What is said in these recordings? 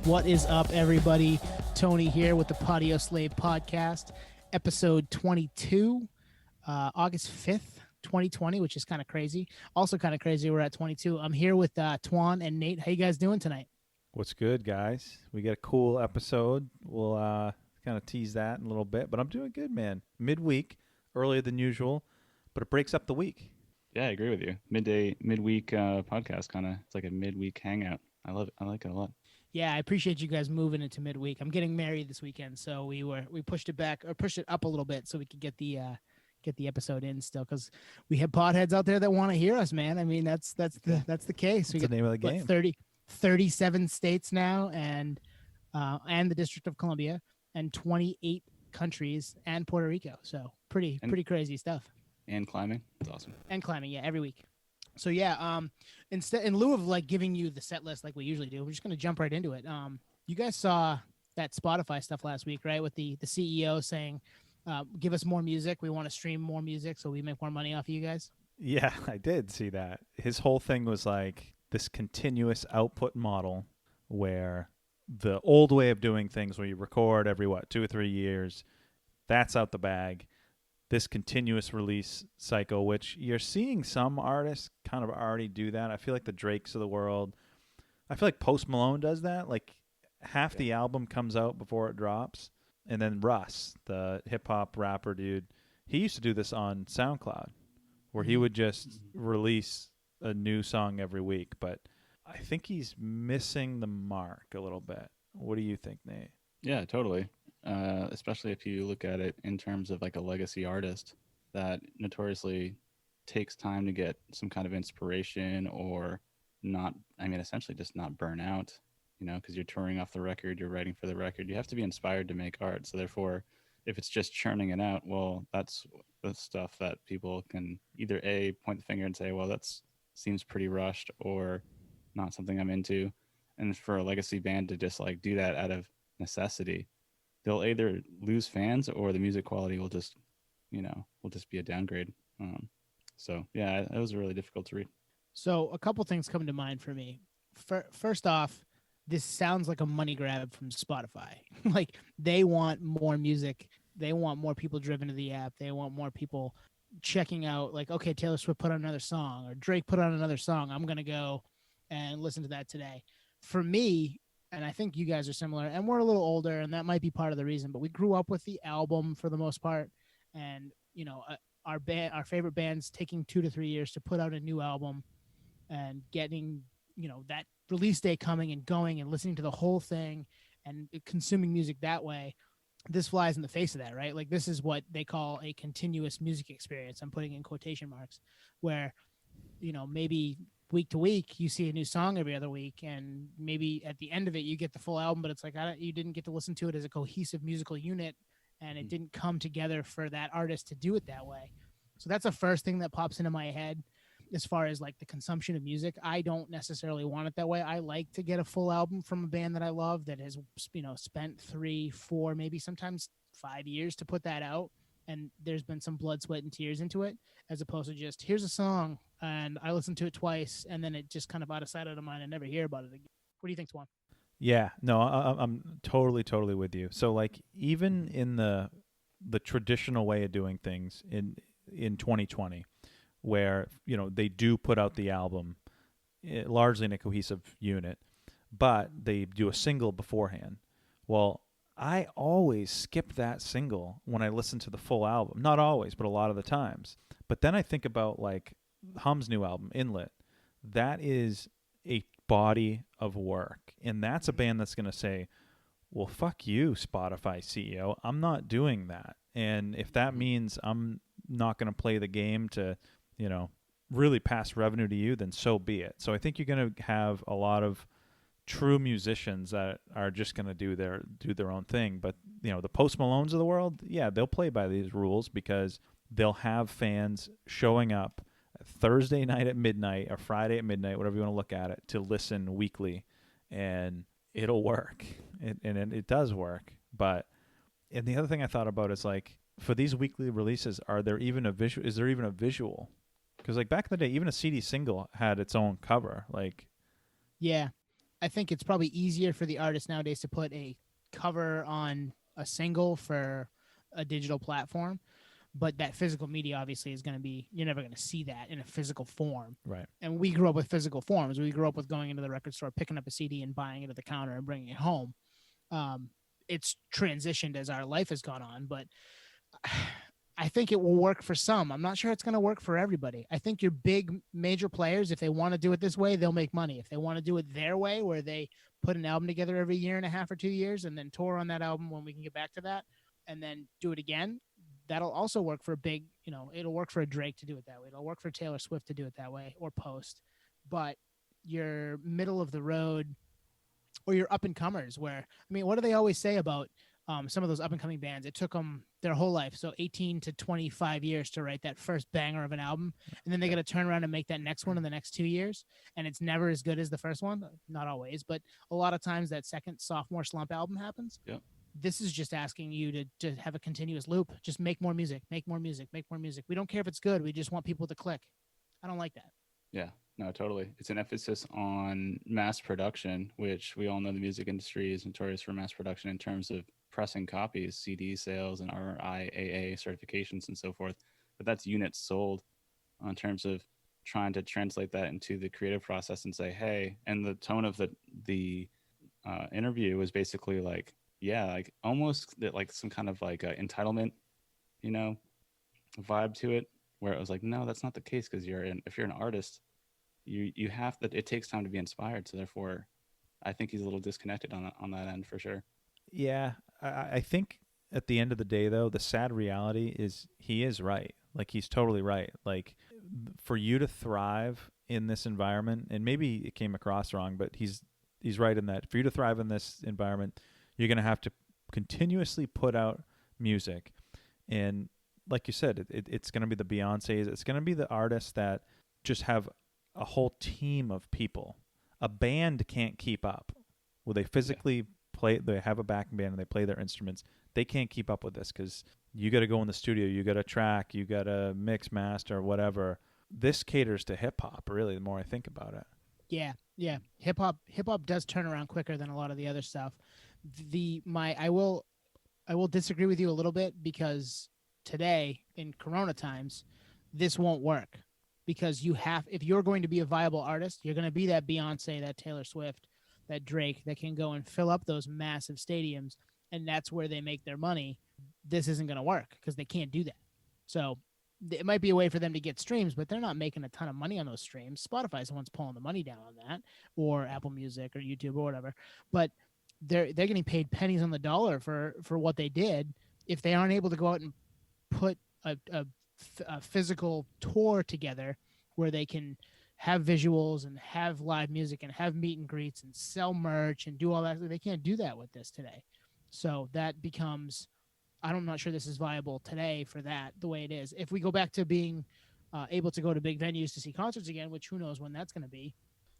What is up, everybody? Tony here with the Patio Slave Podcast, episode 22, August 5th, 2020, which is kind of crazy. Also kind of crazy, we're at 22. I'm here with Twan and Nate. How you guys doing tonight? What's good, guys? We got a cool episode. We'll kind of tease that in a little bit, but I'm doing good, man. Midweek, earlier than usual, but it breaks up the week. Yeah, I agree with you. Midweek podcast, kind of. It's like a midweek hangout. I love it. I like it a lot. Yeah, I appreciate you guys moving it to midweek. I'm getting married this weekend, so we pushed it back or pushed it up a little bit so we could get the episode in still, because we have potheads out there that want to hear us, man. I mean, that's the case. What's the name of the game? 37 states now, and the District of Columbia, and 28 countries, and Puerto Rico. So pretty crazy stuff. And climbing. It's awesome. And climbing, yeah, every week. So yeah, in lieu of like giving you the set list like we usually do, we're just gonna jump right into it. You guys saw that Spotify stuff last week, right? With the CEO saying, give us more music. We want to stream more music so we make more money off of you guys. Yeah, I did see that. His whole thing was like this continuous output model where the old way of doing things where you record every, 2 or 3 years, that's out the bag. This continuous release cycle, which you're seeing some artists kind of already do that. I feel like the Drakes of the world. I feel like Post Malone does that. Like half the album comes out before it drops. And then Russ, the hip-hop rapper dude, he used to do this on SoundCloud where he would just release a new song every week. But I think he's missing the mark a little bit. What do you think, Nate? Yeah, totally. Especially if you look at it in terms of like a legacy artist that notoriously takes time to get some kind of inspiration or not, essentially just not burn out, because you're touring off the record, you're writing for the record. You have to be inspired to make art. So therefore, if it's just churning it out, well, that's the stuff that people can either A, point the finger and say, well, that seems pretty rushed or not something I'm into. And for a legacy band to just like do that out of necessity, they'll either lose fans or the music quality will just be a downgrade. So yeah, it was really difficult to read. So a couple things come to mind for me. First off, this sounds like a money grab from Spotify. Like they want more music. They want more people driven to the app. They want more people checking out like, okay, Taylor Swift put on another song or Drake put on another song. I'm going to go and listen to that today. For me, and I think you guys are similar, and we're a little older, and that might be part of the reason, but we grew up with the album for the most part. And, our favorite bands taking 2 to 3 years to put out a new album and getting, that release day coming and going and listening to the whole thing and consuming music that way. This flies in the face of that, right? Like this is what they call a continuous music experience. I'm putting in quotation marks where, maybe week to week you see a new song every other week, and maybe at the end of it you get the full album, but it's like you didn't get to listen to it as a cohesive musical unit, and it didn't come together for that artist to do it that way. So that's the first thing that pops into my head as far as like the consumption of music. I don't necessarily want it that way. I like to get a full album from a band that I love that has spent 3, 4, maybe sometimes 5 years to put that out, and there's been some blood, sweat, and tears into it, as opposed to just here's a song and I listened to it twice and then it just kind of out of sight, out of mind, and never hear about it again. What do you think, Twan? Yeah, no, I'm totally with you. So like even in the traditional way of doing things in 2020, where they do put out the album largely in a cohesive unit, but they do a single beforehand. Well, I always skip that single when I listen to the full album. Not always, but a lot of the times. But then I think about like Hum's new album, Inlet. That is a body of work. And that's a band that's going to say, well, fuck you, Spotify CEO. I'm not doing that. And if that means I'm not going to play the game to, really pass revenue to you, then so be it. So I think you're going to have a lot of true musicians that are just going to do their own thing. But, the Post Malones of the world, yeah, they'll play by these rules because they'll have fans showing up Thursday night at midnight or Friday at midnight, whatever you want to look at it, to listen weekly, and it'll work. It does work. And the other thing I thought about is like, for these weekly releases, is there even a visual? Because like back in the day, even a CD single had its own cover. Like, yeah, I think it's probably easier for the artist nowadays to put a cover on a single for a digital platform, but that physical media obviously is going to be, you're never going to see that in a physical form. Right. And we grew up with physical forms. We grew up with going into the record store, picking up a CD and buying it at the counter and bringing it home. It's transitioned as our life has gone on, but I think it will work for some. I'm not sure it's going to work for everybody. I think your big major players, if they want to do it this way, they'll make money. If they want to do it their way, where they put an album together every year and a half or 2 years and then tour on that album when we can get back to that and then do it again, that'll also work for a big, it'll work for a Drake to do it that way. It'll work for Taylor Swift to do it that way, or Post. But your middle of the road or your up and comers, where, I mean, what do they always say about some of those up and coming bands? It took them their whole life, so 18 to 25 years to write that first banger of an album, and then they got to turn around and make that next one in the next 2 years, and it's never as good as the first one. Not always, but a lot of times that second sophomore slump album happens. Yep. This is just asking you to have a continuous loop. Just make more music, make more music, make more music. We don't care if it's good. We just want people to click. I don't like that. Yeah, no, totally. It's an emphasis on mass production, which we all know the music industry is notorious for mass production in terms of pressing copies, CD sales, and RIAA certifications and so forth. But that's units sold in terms of trying to translate that into the creative process and say, hey, and the tone of the interview was basically like, yeah, like almost like some kind of like entitlement, vibe to it, where it was like, no, that's not the case, because if you're an artist, you have that. It takes time to be inspired. So therefore, I think he's a little disconnected on that end for sure. Yeah, I think at the end of the day, though, the sad reality is he is right. Like, he's totally right. Like, for you to thrive in this environment, and maybe it came across wrong, but he's right in that. For you to thrive in this environment, you're going to have to continuously put out music. And like you said, it's going to be the Beyoncés. It's going to be the artists that just have a whole team of people. A band can't keep up. Will they physically play? They have a backing band and they play their instruments. They can't keep up with this because you got to go in the studio. You got to track. You got to mix, master, whatever. This caters to hip hop, really, the more I think about it. Yeah. Hip hop does turn around quicker than a lot of the other stuff. I will disagree with you a little bit, because today in Corona times, this won't work, because if you're going to be a viable artist, you're going to be that Beyonce, that Taylor Swift, that Drake that can go and fill up those massive stadiums, and that's where they make their money. This isn't going to work because they can't do that. So it might be a way for them to get streams, but they're not making a ton of money on those streams. Spotify's the one's pulling the money down on that, or Apple Music or YouTube or whatever. But they're getting paid pennies on the dollar for what they did. If they aren't able to go out and put a physical tour together where they can have visuals and have live music and have meet and greets and sell merch and do all that, they can't do that with this today. So that becomes, I'm not sure this is viable today for that the way it is. If we go back to being able to go to big venues to see concerts again, which who knows when that's going to be.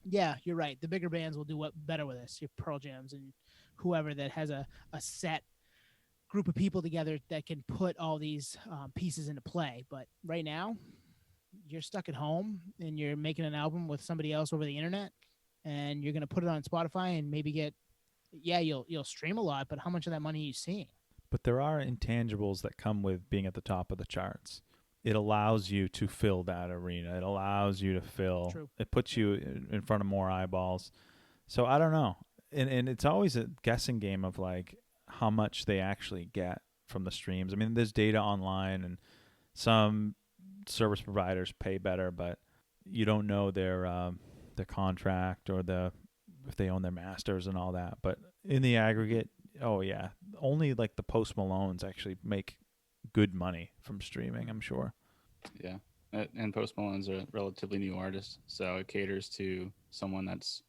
Yeah, you're right. The bigger bands will do better with this. Your Pearl Jams and whoever that has a set group of people together that can put all these pieces into play. But right now, you're stuck at home and you're making an album with somebody else over the internet, and you're going to put it on Spotify and maybe you'll stream a lot, but how much of that money are you seeing? But there are intangibles that come with being at the top of the charts. It allows you to fill that arena. It allows you to fill. True. It puts you in front of more eyeballs. So I don't know. And it's always a guessing game of like how much they actually get from the streams. I mean, there's data online, and some service providers pay better, but you don't know their contract or if they own their masters and all that. But in the aggregate, oh yeah, only like the Post Malones actually make good money from streaming, I'm sure. Yeah, and Post Malone's a relatively new artist, so it caters to someone that's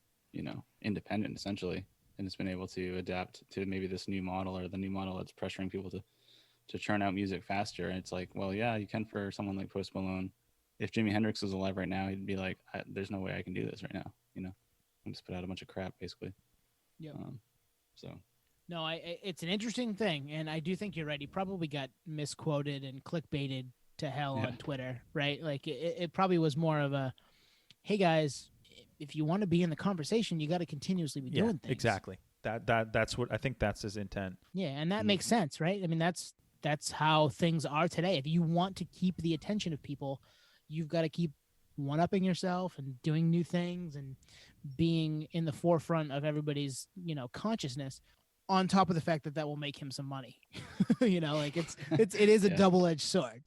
independent essentially, and has been able to adapt to maybe this new model, or the new model that's pressuring people to churn out music faster. And it's like, well, yeah, you can for someone like Post Malone. If Jimi Hendrix was alive right now, he'd be like, there's no way I can do this right now. I'm just put out a bunch of crap basically. Yeah. So. No, it's an interesting thing, and I do think you're right. He probably got misquoted and clickbaited to hell on Twitter, right? Like it probably was more of a, hey guys, if you want to be in the conversation, you got to continuously be doing things. Exactly. That's what I think. That's his intent. Yeah, and that makes sense, right? I mean, that's how things are today. If you want to keep the attention of people, you've got to keep one-upping yourself and doing new things and being in the forefront of everybody's, consciousness, on top of the fact that that will make him some money. Like it is a double-edged sword.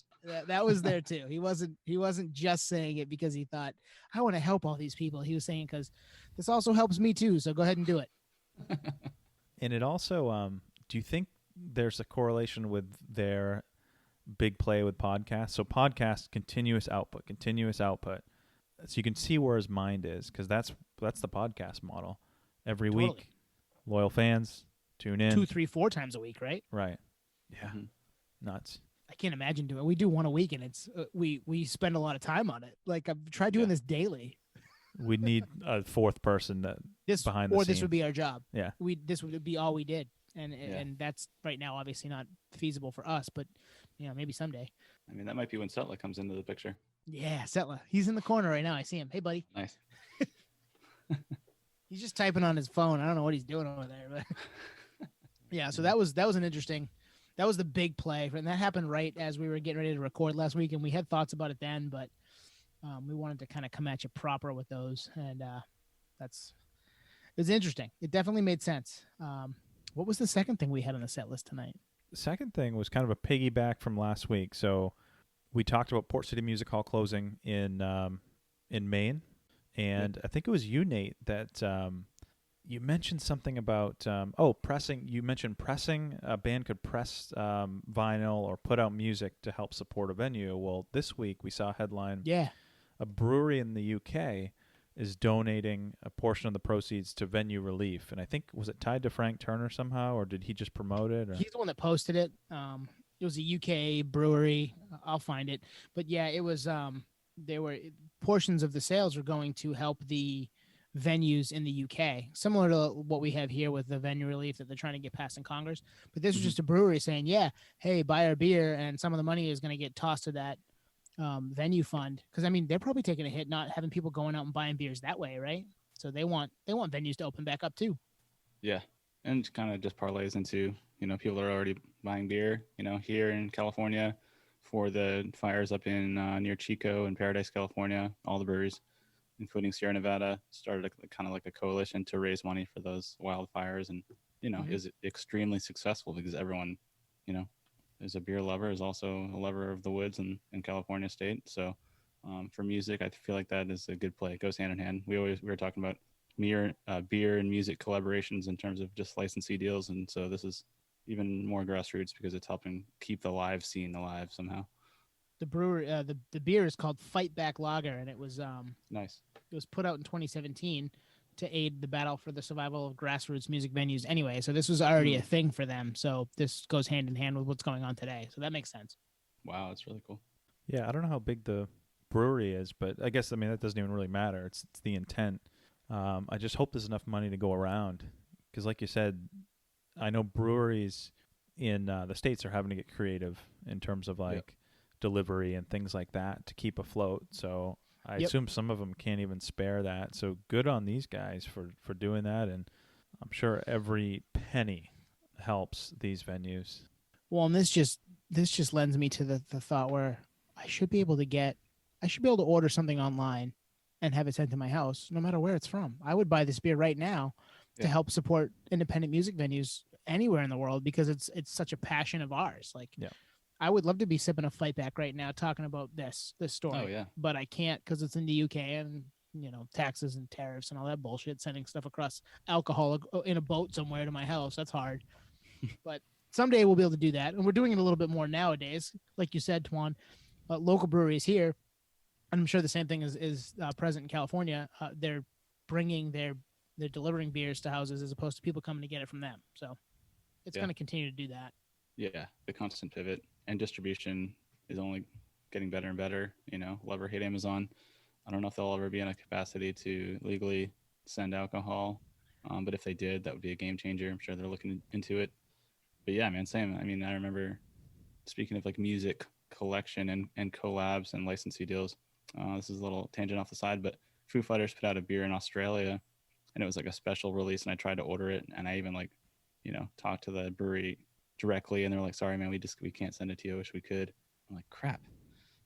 That was there too. He wasn't just saying it because he thought, I want to help all these people. He was saying, because this also helps me too, so go ahead and do it. And it also, do you think there's a correlation with their big play with podcasts? So podcast, continuous output. So you can see where his mind is, because that's the podcast model. Every week, loyal fans tune in 2, 3, 4 times a week, right? Right. Yeah. Nuts. I can't imagine doing it. We do one a week, and it's we spend a lot of time on it. Like, I've tried doing this daily. We need a fourth person behind the scene. This would be our job. Yeah. This would be all we did. And that's right now obviously not feasible for us, but maybe someday. I mean, that might be when Setla comes into the picture. Yeah, Setla. He's in the corner right now. I see him. Hey, buddy. Nice. He's just typing on his phone. I don't know what he's doing over there, but yeah. So that was an interesting. That was the big play, and that happened right as we were getting ready to record last week, and we had thoughts about it then, but we wanted to kind of come at you proper with those, and it's interesting. It definitely made sense. What was the second thing we had on the set list tonight? The second thing was kind of a piggyback from last week. So we talked about Port City Music Hall closing in Maine, and I think it was you, Nate, that you mentioned something about pressing. You mentioned pressing. A band could press vinyl or put out music to help support a venue. Well, this week we saw a headline. Yeah, a brewery in the UK is donating a portion of the proceeds to venue relief. And I think, was it tied to Frank Turner somehow, or did he just promote it? Or? He's the one that posted it. It was a UK brewery. I'll find it. But yeah, it was, there were portions of the sales were going to help the venues in the UK, similar to what we have here with the venue relief that they're trying to get passed in Congress. But this was just a brewery saying, hey, buy our beer, and some of the money is going to get tossed to that venue fund, because I mean they're probably taking a hit not having people going out and buying beers that way, right? So they want venues to open back up too. Yeah, and kind of just parlays into people are already buying beer. Here in California for the fires up in near Chico and Paradise, California, all the breweries, including Sierra Nevada, started kind of like a coalition to raise money for those wildfires, and is extremely successful because everyone is a beer lover, is also a lover of the woods in California state. So for music, I feel like that is a good play. It goes hand in hand. We were talking about beer and music collaborations in terms of just licensee deals. And so this is even more grassroots because it's helping keep the live scene alive somehow. The brewery, the beer is called Fight Back Lager, and it was nice. It was put out in 2017 to aid the battle for the survival of grassroots music venues anyway. So this was already a thing for them. So this goes hand in hand with what's going on today. So that makes sense. Wow, that's really cool. Yeah, I don't know how big the brewery is, but I guess, that doesn't even really matter. It's the intent. I just hope there's enough money to go around, because like you said, I know breweries in the States are having to get creative in terms of delivery and things like that to keep afloat. So I assume some of them can't even spare that. So good on these guys for doing that. And I'm sure every penny helps these venues. Well, and this just lends me to the thought where I should be able to order something online and have it sent to my house, no matter where it's from. I would buy this beer right now to help support independent music venues anywhere in the world, because it's such a passion of ours. I would love to be sipping a Fight Back right now talking about this story. Oh, yeah. But I can't, because it's in the UK and, taxes and tariffs and all that bullshit, sending stuff across alcohol in a boat somewhere to my house. That's hard. But someday we'll be able to do that. And we're doing it a little bit more nowadays. Like you said, Tuan, local breweries here, and I'm sure the same thing is present in California. They're delivering beers to houses as opposed to people coming to get it from them. So it's going to continue to do that. Yeah, the constant pivot and distribution is only getting better and better. Love or hate Amazon. I don't know if they'll ever be in a capacity to legally send alcohol, but if they did, that would be a game changer. I'm sure they're looking into it. But yeah, man, same. I mean, I remember, speaking of music collection and collabs and licensee deals, this is a little tangent off the side, but Foo Fighters put out a beer in Australia, and it was like a special release, and I tried to order it, and I even like, talked to the brewery directly, and they're like, "Sorry, man, we can't send it to you. I wish we could." I'm like, "Crap."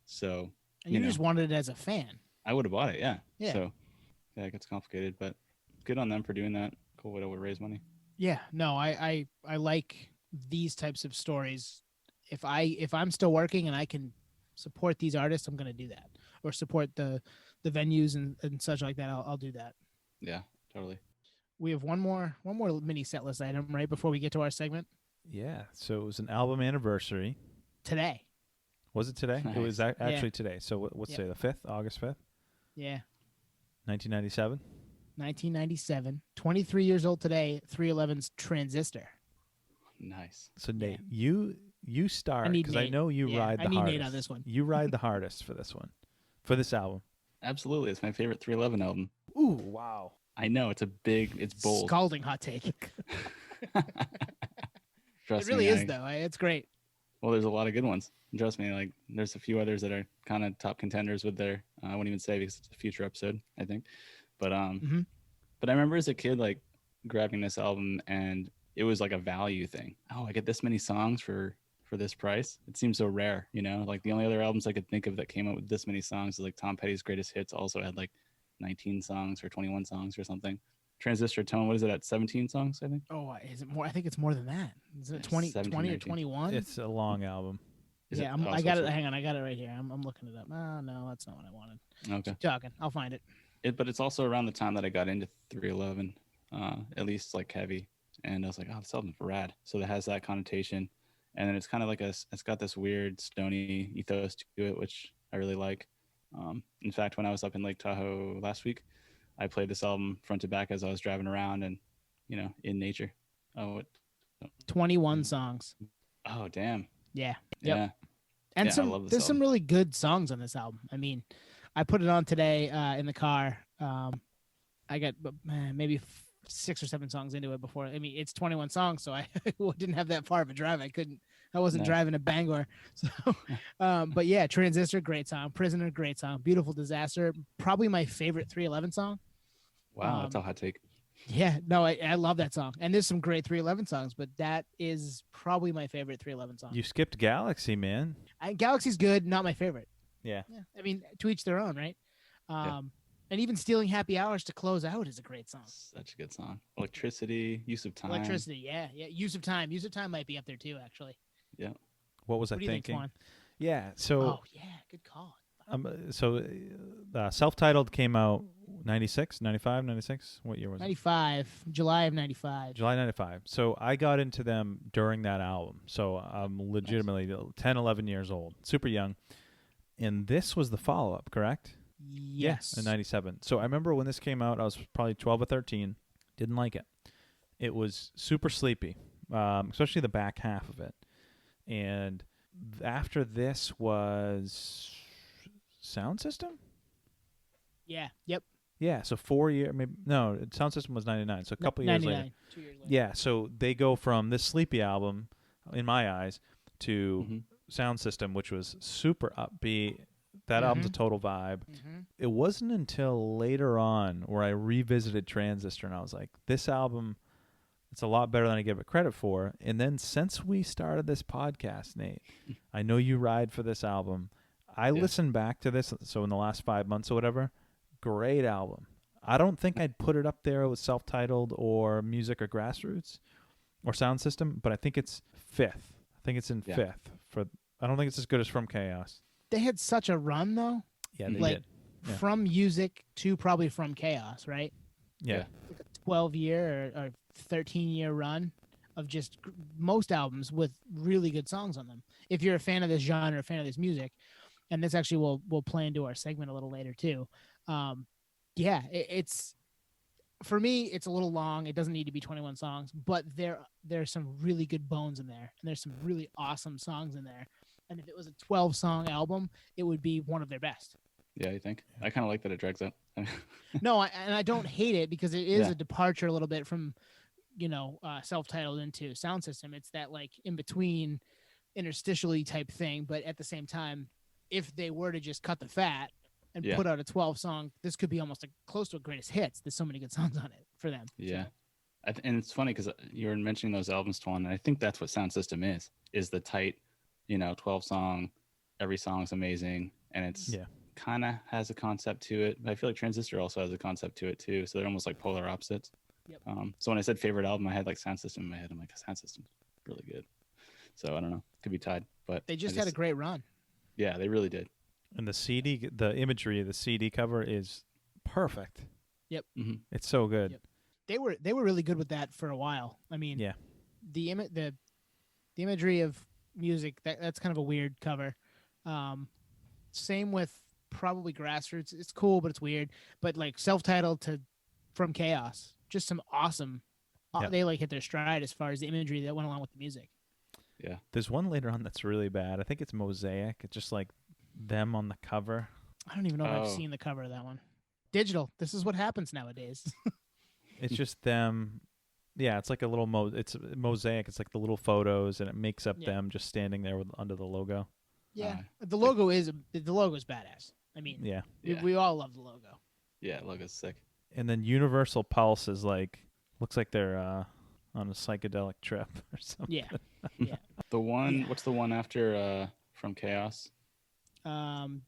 So And you just wanted it as a fan. I would have bought it, yeah. Yeah. So yeah, it gets complicated, but good on them for doing that. Cool way to raise money. Yeah, no, I like these types of stories. If I'm still working and I can support these artists, I'm gonna do that, or support the venues and such like that. I'll do that. Yeah, totally. We have one more mini set list item right before we get to our segment Yeah. So it was an album anniversary. today. Was it today? Nice. It was actually today. So what's Yep. today? The 5th, August 5th, Yeah, 1997. 1997. 23 years old today. 311's Transistor. Nice. So Nate, you start need because I Nate. know you Yeah, ride I the need hardest. Nate on this one. You ride the hardest for this one, for this album. Absolutely, it's my favorite 311 album. Ooh, wow. I know it's bold. Scalding hot take. Trust It really me, is though. It's great. Well, there's a lot of good ones. Trust me, like there's a few others that are kind of top contenders with their. I won't even say because it's a future episode, I think. But Mhm. but I remember as a kid like grabbing this album, and it was like a value thing. Oh, I get this many songs for this price. It seems so rare, Like the only other albums I could think of that came out with this many songs is like Tom Petty's Greatest Hits. Also had like 19 songs or 21 songs or something. Transistor Tone, what is it at 17 songs? I think. Oh, is it more? I think it's more than that. Is it 20 17, or 19. 21? It's a long album. Is Yeah, it? Oh, I so got it's it. Hang on, I got it right here. I'm looking it up. Oh, no, that's not what I wanted. Okay. Keep talking. I'll find it. But it's also around the time that I got into 311, at least like heavy, and I was like, oh, this album's rad. So it has that connotation, and then it's kind of like it's got this weird stony ethos to it, which I really like. In fact, when I was up in Lake Tahoe last week, I played this album front to back as I was driving around and, in nature. 21 songs. Oh, damn. Yeah. Yeah. Yep. And Yeah, I love this there's some album. really good songs on this album. I mean, I put it on today in the car. I got maybe 6 or 7 songs into it before. I mean, it's 21 songs, so I didn't have that far of a drive. I wasn't Nice. driving to Bangor. So, but yeah, Transistor, great song. Prisoner, great song. Beautiful Disaster, probably my favorite 311 song. Wow, that's a hot take. Yeah, no, I love that song. And there's some great 311 songs, but that is probably my favorite 311 song. You skipped Galaxy, man. Galaxy's good, not my favorite. Yeah. I mean, to each their own, right? Yeah. And even Stealing Happy Hours to close out is a great song. Such a good song. Electricity, Use of Time. Electricity, yeah. Use of Time. Use of Time might be up there too, actually. Yeah. What was What I do you think, thinking? Twan? Yeah. So Oh, yeah, good call. self-titled came out 96, 95, 96. What year was it? 95, July of 95. July 95. So I got into them during that album. So I'm legitimately 10, 11 years old, super young. And this was the follow-up, correct? Yes. In 97. So I remember when this came out, I was probably 12 or 13. Didn't like it. It was super sleepy, especially the back half of it. And after this was Sound System? Yeah, yep. Yeah, so 4 years, maybe no, Sound System was 99, so a couple years 99, later. 2 years later. Yeah, so they go from this sleepy album, in my eyes, to Mhm. Sound System, which was super upbeat. That album's a total vibe. Mm-hmm. It wasn't until later on where I revisited Transistor and I was like, this album, it's a lot better than I give it credit for. And then since we started this podcast, Nate, I know you ride for this album. I listened back to this, so in the last 5 months or whatever, great album. I don't think I'd put it up there with self-titled or Music or Grassroots or Sound System, but I think it's fifth. I think it's in fifth. I don't think it's as good as From Chaos. They had such a run, though. Yeah, they Like, did. Yeah. From Music to probably From Chaos, right? Yeah. Like a 12-year or 13-year run of just most albums with really good songs on them. If you're a fan of this genre, a fan of this music, and this actually will play into our segment a little later too. It's for me, it's a little long. It doesn't need to be 21 songs, but there's some really good bones in there, and there's some really awesome songs in there. And if it was a 12-song album, it would be one of their best. Yeah, you think? I kind of like that it drags out. No, and I don't hate it because it is a departure a little bit from, self-titled into Sound System. It's that like in between interstitially type thing, but at the same time, if they were to just cut the fat and Yeah. put out a 12 song, this could be almost like close to a greatest hits. There's so many good songs on it for them. Yeah. So, And it's funny because you were mentioning those albums, Twan, and I think that's what Sound System is the tight, 12 song, every song's amazing, and it's kind of has a concept to it. But I feel like Transistor also has a concept to it too, so they're almost like polar opposites. Yep. So when I said favorite album, I had like Sound System in my head. I'm like, Sound System's really good. So I don't know, could be tied, but they just had a great run. Yeah, they really did. And the imagery of the CD cover is perfect. Yep. Mm-hmm. It's so good. Yep. They were really good with that for a while. I mean, the imagery of music, that's kind of a weird cover. Same with probably Grassroots. It's cool, but it's weird. But like self-titled to From Chaos, just some awesome. They like hit their stride as far as the imagery that went along with the music. Yeah. There's one later on that's really bad. I think it's Mosaic. It's just like them on the cover. I don't even know if I've seen the cover of that one. Digital. This is what happens nowadays. It's just them. Yeah, it's like a little it's Mosaic. It's like the little photos, and it makes up them just standing there under the logo. Yeah, the logo is badass. I mean, we all love the logo. Yeah, logo's sick. And then Universal Pulse is like looks like they're on a psychedelic trip or something. Yeah. The one, what's the one after From Chaos? Don't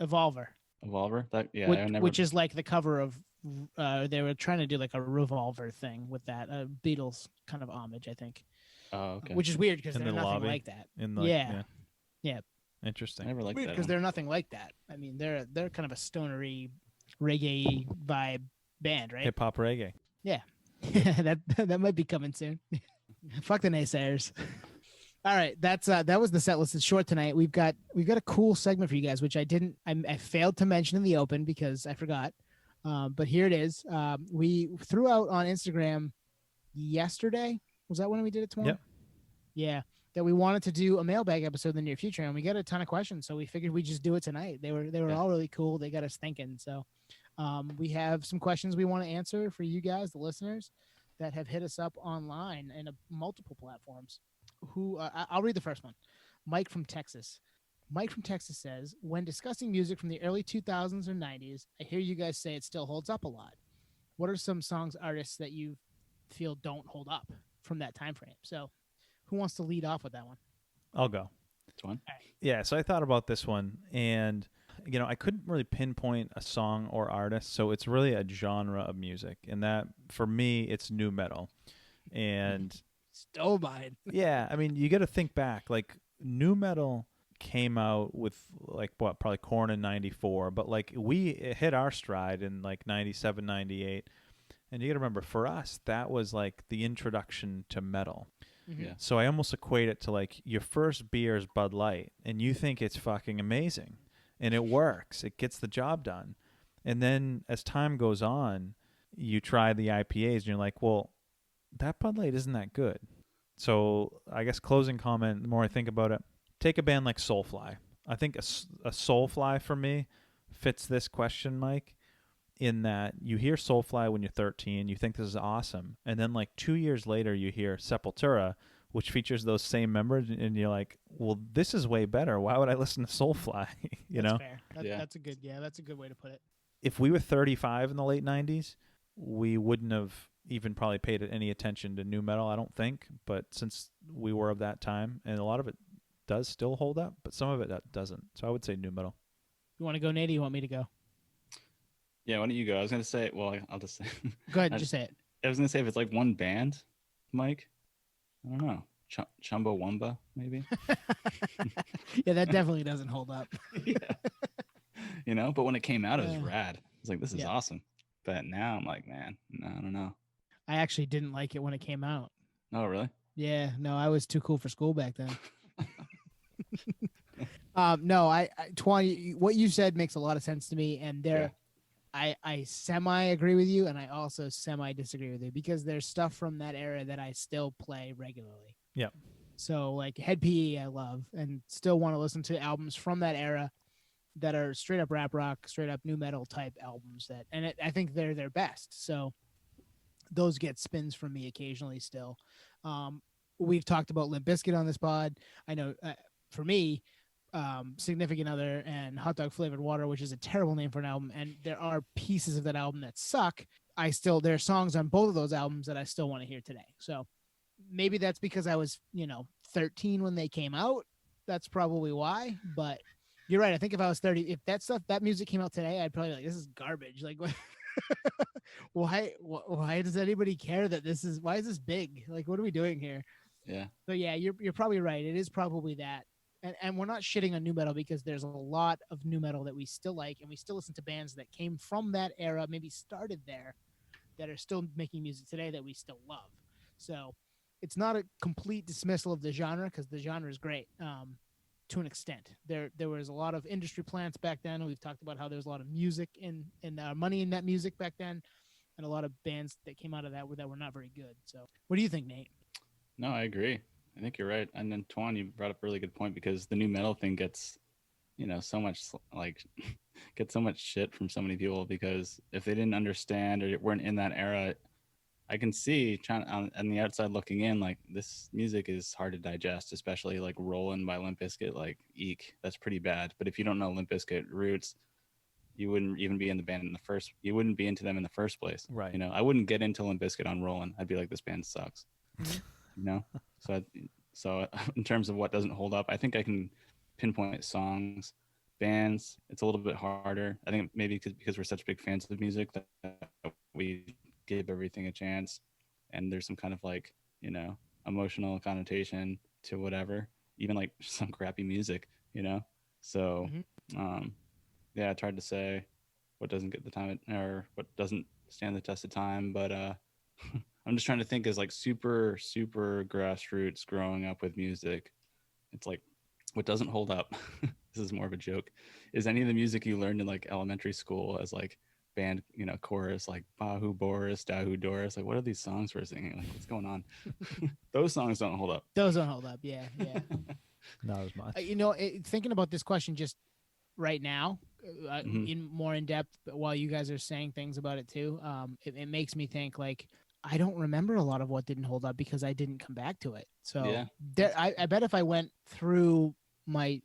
Evolver. Evolver? Which is like the cover of. They were trying to do like a Revolver thing with that Beatles kind of homage, I think. Oh, okay. Which is weird because they're the nothing lobby, like that. Yeah. Interesting. I never liked that because they're nothing like that. I mean, they're kind of a stonery reggae vibe band, right? Hip hop reggae. Yeah. that might be coming soon. Fuck the naysayers. All right, that was the set list. It's short tonight. We've got a cool segment for you guys, which I failed to mention in the open because I forgot. But here it is. We threw out on Instagram yesterday. Was that when we did it tomorrow? Yep. Yeah. That we wanted to do a mailbag episode in the near future, and we got a ton of questions, so we figured we'd just do it tonight. They were all really cool. They got us thinking. So we have some questions we want to answer for you guys, the listeners, that have hit us up online and multiple platforms. I'll read the first one. Mike from Texas. Mike from Texas says, when discussing music from the early 2000s or 90s, I hear you guys say it still holds up a lot. What are some songs, artists that you feel don't hold up from that time frame? So who wants to lead off with that one? I'll go. This one? Right. Yeah, so I thought about this one, and I couldn't really pinpoint a song or artist, so it's really a genre of music, and that for me it's nu metal. And stole mine. Yeah, I mean, you got to think back. Like nu metal came out with probably Korn in 94, but like we hit our stride in like 97, 98. And you got to remember, for us, that was like the introduction to metal. Mm-hmm. Yeah. So I almost equate it to like your first beer is Bud Light, and you think it's fucking amazing, and it works. It gets the job done. And then as time goes on, you try the IPAs, and you're like, well, that Bud Light isn't that good. So I guess closing comment, the more I think about it, take a band like Soulfly. I think a Soulfly for me fits this question, Mike, in that you hear Soulfly when you're 13, you think this is awesome, and then like 2 years later you hear Sepultura, which features those same members, and you're like, well, this is way better. Why would I listen to Soulfly? That's fair. That's a good way to put it. If we were 35 in the late 90s, we wouldn't have even probably paid any attention to nu metal, I don't think. But since we were of that time, and a lot of it does still hold up, but some of it doesn't. So I would say nu metal. You want to go, Nate, or you want me to go? Yeah, why don't you go? I was going to say, well, I'll just say. Go ahead, just say it. I was going to say, if it's like one band, Mike, I don't know. Chumbawamba, maybe? Yeah, that definitely doesn't hold up. Yeah. But when it came out, it was rad. I was like, this is awesome. But now I'm like, man, no, I don't know. I actually didn't like it when it came out. Oh, really? Yeah, no, I was too cool for school back then. No, Twan, what you said makes a lot of sense to me, and I semi agree with you, and I also semi disagree with you, because there's stuff from that era that I still play regularly. Yeah. So like Head PE, I love, and still want to listen to albums from that era that are straight up rap rock, straight up nu metal type albums. I think they're their best. So those get spins from me occasionally still. We've talked about Limp Bizkit on this pod. I know for me, Significant Other and Hot Dog Flavored Water, which is a terrible name for an album. And there are pieces of that album that suck. There are songs on both of those albums that I still want to hear today. So maybe that's because I was, 13 when they came out. That's probably why. But you're right. I think if I was 30, if that music came out today, I'd probably be like, this is garbage. Like, why does anybody care that why is this big? Like, what are we doing here? Yeah. So yeah, you're probably right. It is probably that. And we're not shitting on nu metal because there's a lot of nu metal that we still like, and we still listen to bands that came from that era, maybe started there, that are still making music today that we still love. So it's not a complete dismissal of the genre, because the genre is great to an extent. There was a lot of industry plants back then. We've talked about how there's a lot of music and money in that music back then, and a lot of bands that came out of that were not very good. So what do you think, Nate? No, I agree. I think you're right. And then Tuan, you brought up a really good point, because the nu metal thing gets, so much gets so much shit from so many people, because if they didn't understand or weren't in that era, I can see on the outside looking in, like, this music is hard to digest, especially like Rollin' by Limp Bizkit, like, eek, that's pretty bad. But if you don't know Limp Bizkit roots, you wouldn't even be in the band you wouldn't be into them in the first place. Right. I wouldn't get into Limp Bizkit on Rollin'. I'd be like, this band sucks. So in terms of what doesn't hold up, I think I can pinpoint songs. Bands, it's a little bit harder. I think maybe because we're such big fans of music that we give everything a chance, and there's some kind of like, emotional connotation to whatever, even like some crappy music, so yeah, it's hard to say what doesn't get the time or what doesn't stand the test of time, but I'm just trying to think as like super, super grassroots growing up with music. It's like, what doesn't hold up, this is more of a joke, is any of the music you learned in like elementary school as like band, chorus, like Bahu Boris, Dahu Doris. Like, what are these songs we're singing? Like, what's going on? Those songs don't hold up. Those don't hold up. Yeah. Not as much. Thinking about this question just right now, in more in depth, while you guys are saying things about it too, it makes me think, like, I don't remember a lot of what didn't hold up because I didn't come back to it. So yeah. I bet if I went through my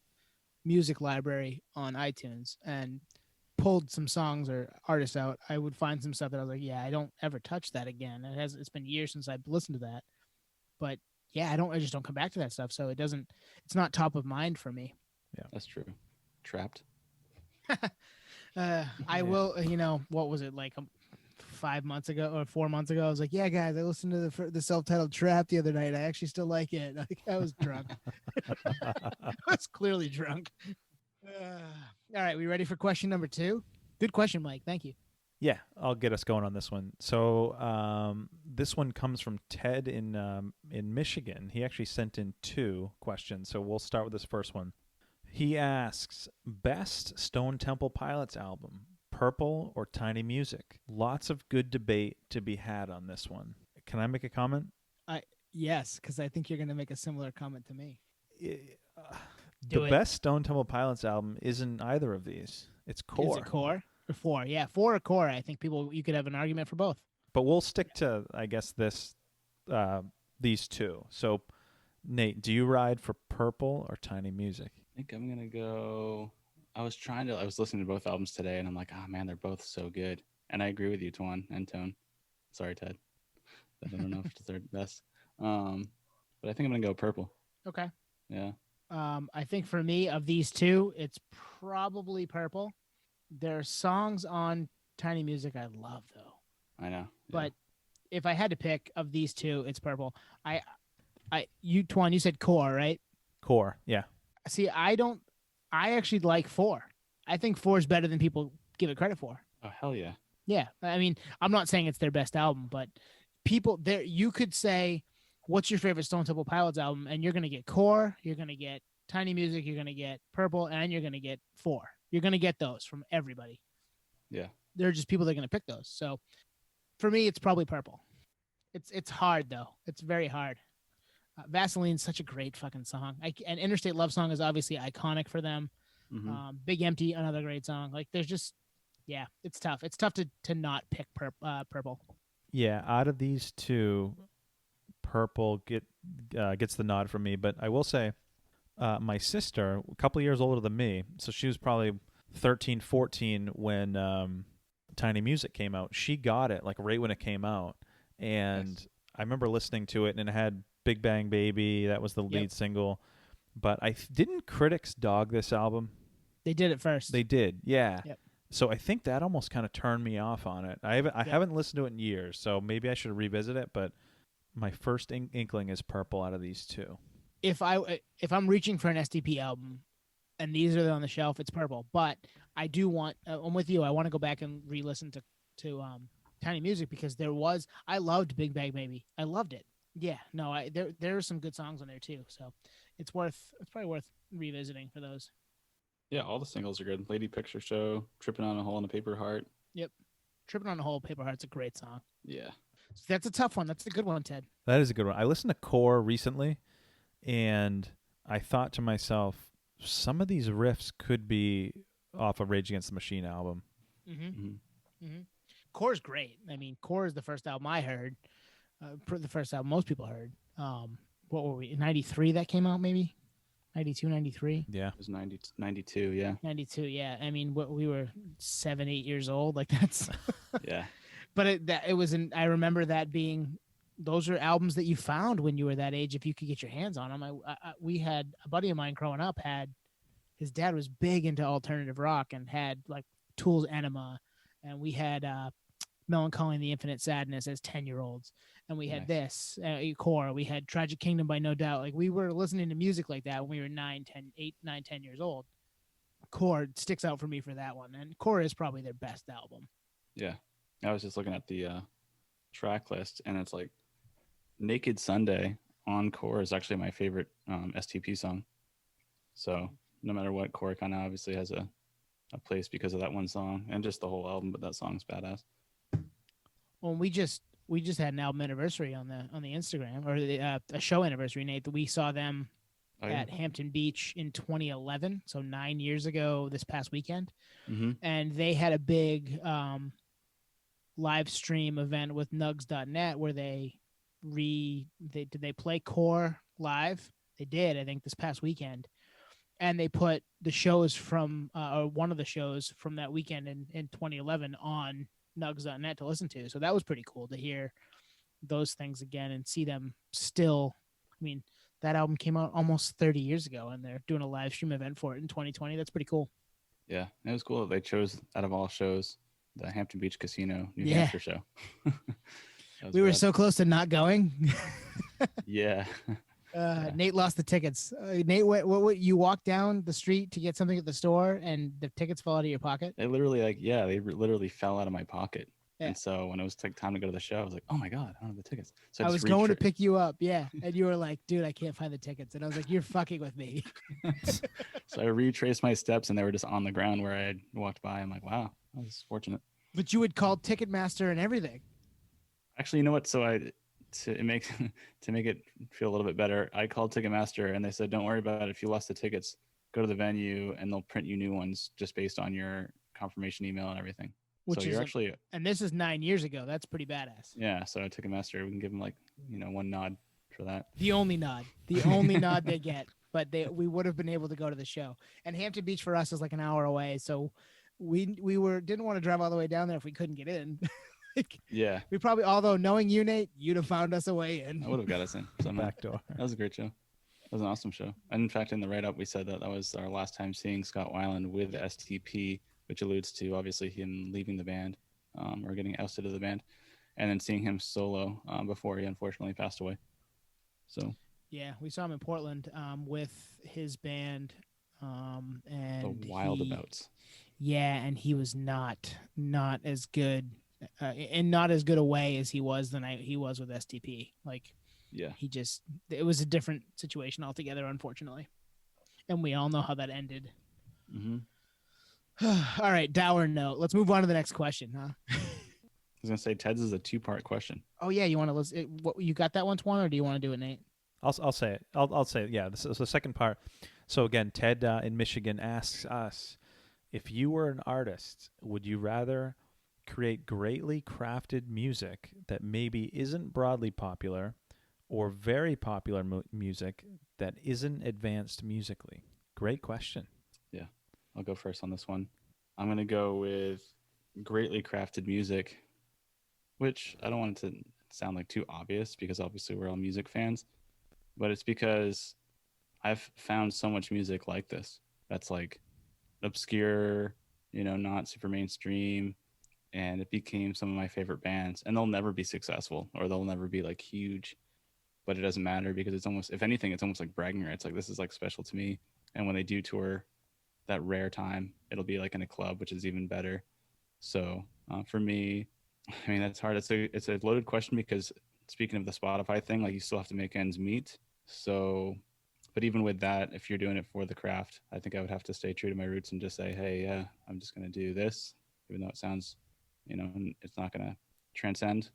music library on iTunes and pulled some songs or artists out, I would find some stuff that I was like, yeah, I don't ever touch that again. It's been years since I've listened to that. But yeah, I just don't come back to that stuff. So it's not top of mind for me. Yeah, that's true. Trapped. I will, what was it, like 5 months ago or 4 months ago? I was like, yeah, guys, I listened to the self-titled Trap the other night. I actually still like it. Like, I was drunk. I was clearly drunk. All right, we ready for question number 2? Good question, Mike. Thank you. Yeah, I'll get us going on this one. So this one comes from Ted in Michigan. He actually sent in 2 questions, so we'll start with this first one. He asks, best Stone Temple Pilots album, Purple or Tiny Music? Lots of good debate to be had on this one. Can I make a comment? Yes, because I think you're going to make a similar comment to me. The best Stone Temple Pilots album isn't either of these. It's Core. Is it Core or 4? Yeah, 4 or Core. I think you could have an argument for both. But we'll stick to, I guess, these 2. So, Nate, do you ride for Purple or Tiny Music? I think I'm going to go... I was listening to both albums today, and I'm like, oh man, they're both so good. And I agree with you, Tuan and Tone. Sorry, Ted. I don't know if it's their best. But I think I'm going to go Purple. Okay. Yeah. I think for me, of these 2, it's probably Purple. There are songs on Tiny Music I love, though. I know. Yeah. But if I had to pick of these 2, it's Purple. Tuan, you said Core, right? Core, yeah. See, I actually like 4. I think 4 is better than people give it credit for. Oh, hell yeah. Yeah. I mean, I'm not saying it's their best album, but people there, you could say, what's your favorite Stone Temple Pilots album? And you're going to get Core, you're going to get Tiny Music, you're going to get Purple, and you're going to get 4. You're going to get those from everybody. Yeah. There are just people that are going to pick those. So for me, it's probably Purple. It's hard, though. It's very hard. Vaseline's such a great fucking song. And Interstate Love Song is obviously iconic for them. Mm-hmm. Big Empty, another great song. Like, there's just, yeah, it's tough. It's tough to not pick Purple. Yeah, out of these 2, Purple gets the nod from me. But I will say, my sister, a couple years older than me, so she was probably 13, 14 when Tiny Music came out. She got it like right when it came out, and Nice. I remember listening to it, and it had Big Bang Baby. That was the Yep. lead single. But didn't critics dog this album? They did it first. They did, yeah. Yep. So I think that almost kind of turned me off on it. I haven't listened to it in years, so maybe I should revisit it. But my first inkling is Purple out of these two. If I'm reaching for an SDP album, and these are on the shelf, it's Purple. But I do want. I'm with you. I want to go back and re-listen to Tiny Music because I loved Big Bang Baby. I loved it. Yeah. No. There are some good songs on there too. So it's probably worth revisiting for those. Yeah, all the singles are good. Lady Picture Show, Tripping on a Hole in a Paper Heart. Yep. Tripping on a Hole, Paper Heart's a great song. Yeah. So that's a tough one. That's a good one, Ted. That is a good one. I listened to Core recently, and I thought to myself, some of these riffs could be off a Rage Against the Machine album. Core's great. I mean, Core is the first album I heard. The first album most people heard. What were we? 93 that came out, maybe? 92, 93? Yeah. It was 92, yeah. 92, yeah. I mean, we were 7, 8 years old. Like that's. Yeah. But I remember that being. Those are albums that you found when you were that age if you could get your hands on them. We had a buddy of mine growing up his dad was big into alternative rock and had like Tool's Enema, and we had Melancholy and the Infinite Sadness as 10-year-olds, and we had this Core. We had Tragic Kingdom by No Doubt. Like we were listening to music like that when we were 8, 9, 10 years old. Core sticks out for me for that one, and Core is probably their best album. Yeah. I was just looking at the track list, and it's like Naked Sunday on Core is actually my favorite STP song. So no matter what, Core kind of obviously has a place because of that one song and just the whole album, but that song's badass. Well, we just had an album anniversary on the Instagram, or a show anniversary, Nate, that we saw them at Hampton Beach in 2011, so 9 years ago this past weekend. Mm-hmm. And they had a big live stream event with nugs.net where they play Core live. They did, I think, this past weekend, and they put the shows from or one of the shows from that weekend in 2011 on nugs.net to listen to. So that was pretty cool to hear those things again and see them still. I mean, that album came out almost 30 years ago, and they're doing a live stream event for it in 2020. That's pretty cool. Yeah, it was cool that they chose, out of all shows, the Hampton Beach Casino New Yeah. Hampshire show. We were so close to not going. Yeah. Yeah. Nate lost the tickets. Nate, what you walked down the street to get something at the store, and the tickets fell out of your pocket? They literally literally fell out of my pocket. Yeah. And so when it was time to go to the show, I was like, oh my God, I don't have the tickets. So I was going to pick you up, yeah. And you were like, dude, I can't find the tickets. And I was like, you're fucking with me. So I retraced my steps, and they were just on the ground where I had walked by. I'm like, wow, I was fortunate. But you had called Ticketmaster and everything. Actually, you know what? So to make it feel a little bit better, I called Ticketmaster, and they said, don't worry about it. If you lost the tickets, go to the venue, and they'll print you new ones just based on your confirmation email and everything. Which so is you're actually, and this is 9 years ago. That's pretty badass. yeah. So Ticketmaster, we can give them one nod for that. The only nod they get. But we would have been able to go to the show. And Hampton Beach for us is like an hour away, so we didn't want to drive all the way down there if we couldn't get in. Yeah. We probably, although knowing you, Nate, you'd have found us a way in. I would have got us in somehow. Back door. That was a great show. That was an awesome show. And in fact, in the write-up, we said that was our last time seeing Scott Weiland with STP, which alludes to obviously him leaving the band, or getting ousted of the band, and then seeing him solo before he unfortunately passed away. So yeah, we saw him in Portland with his band, and the Wildabouts. Yeah, and he was not as good, in not as good a way as he was he was with STP. Like, yeah, it was a different situation altogether, unfortunately, and we all know how that ended. Mm-hmm. All right, dour note. Let's move on to the next question, huh? I was gonna say Ted's is a 2-part question. Oh yeah, you want to listen? What, you got that one, Twan, or do you want to do it, Nate? I'll say it. I'll say it. Yeah, this is the second part. So again, Ted in Michigan asks us, if you were an artist, would you rather create greatly crafted music that maybe isn't broadly popular, or very popular music that isn't advanced musically? Great question. Yeah, I'll go first on this one. I'm gonna go with greatly crafted music, which I don't want it to sound like too obvious because obviously we're all music fans, but it's because I've found so much music like this that's like obscure, not super mainstream, and it became some of my favorite bands. And they'll never be successful or they'll never be like huge, but it doesn't matter because it's almost, if anything, it's almost like bragging rights. Like this is like special to me. And when they do tour, that rare time, it'll be like in a club, which is even better. So for me, I mean that's hard. It's a loaded question because speaking of the Spotify thing, like you still have to make ends meet. So, but even with that, if you're doing it for the craft, I think I would have to stay true to my roots and just say, hey, yeah, I'm just gonna do this, even though it sounds, it's not gonna transcend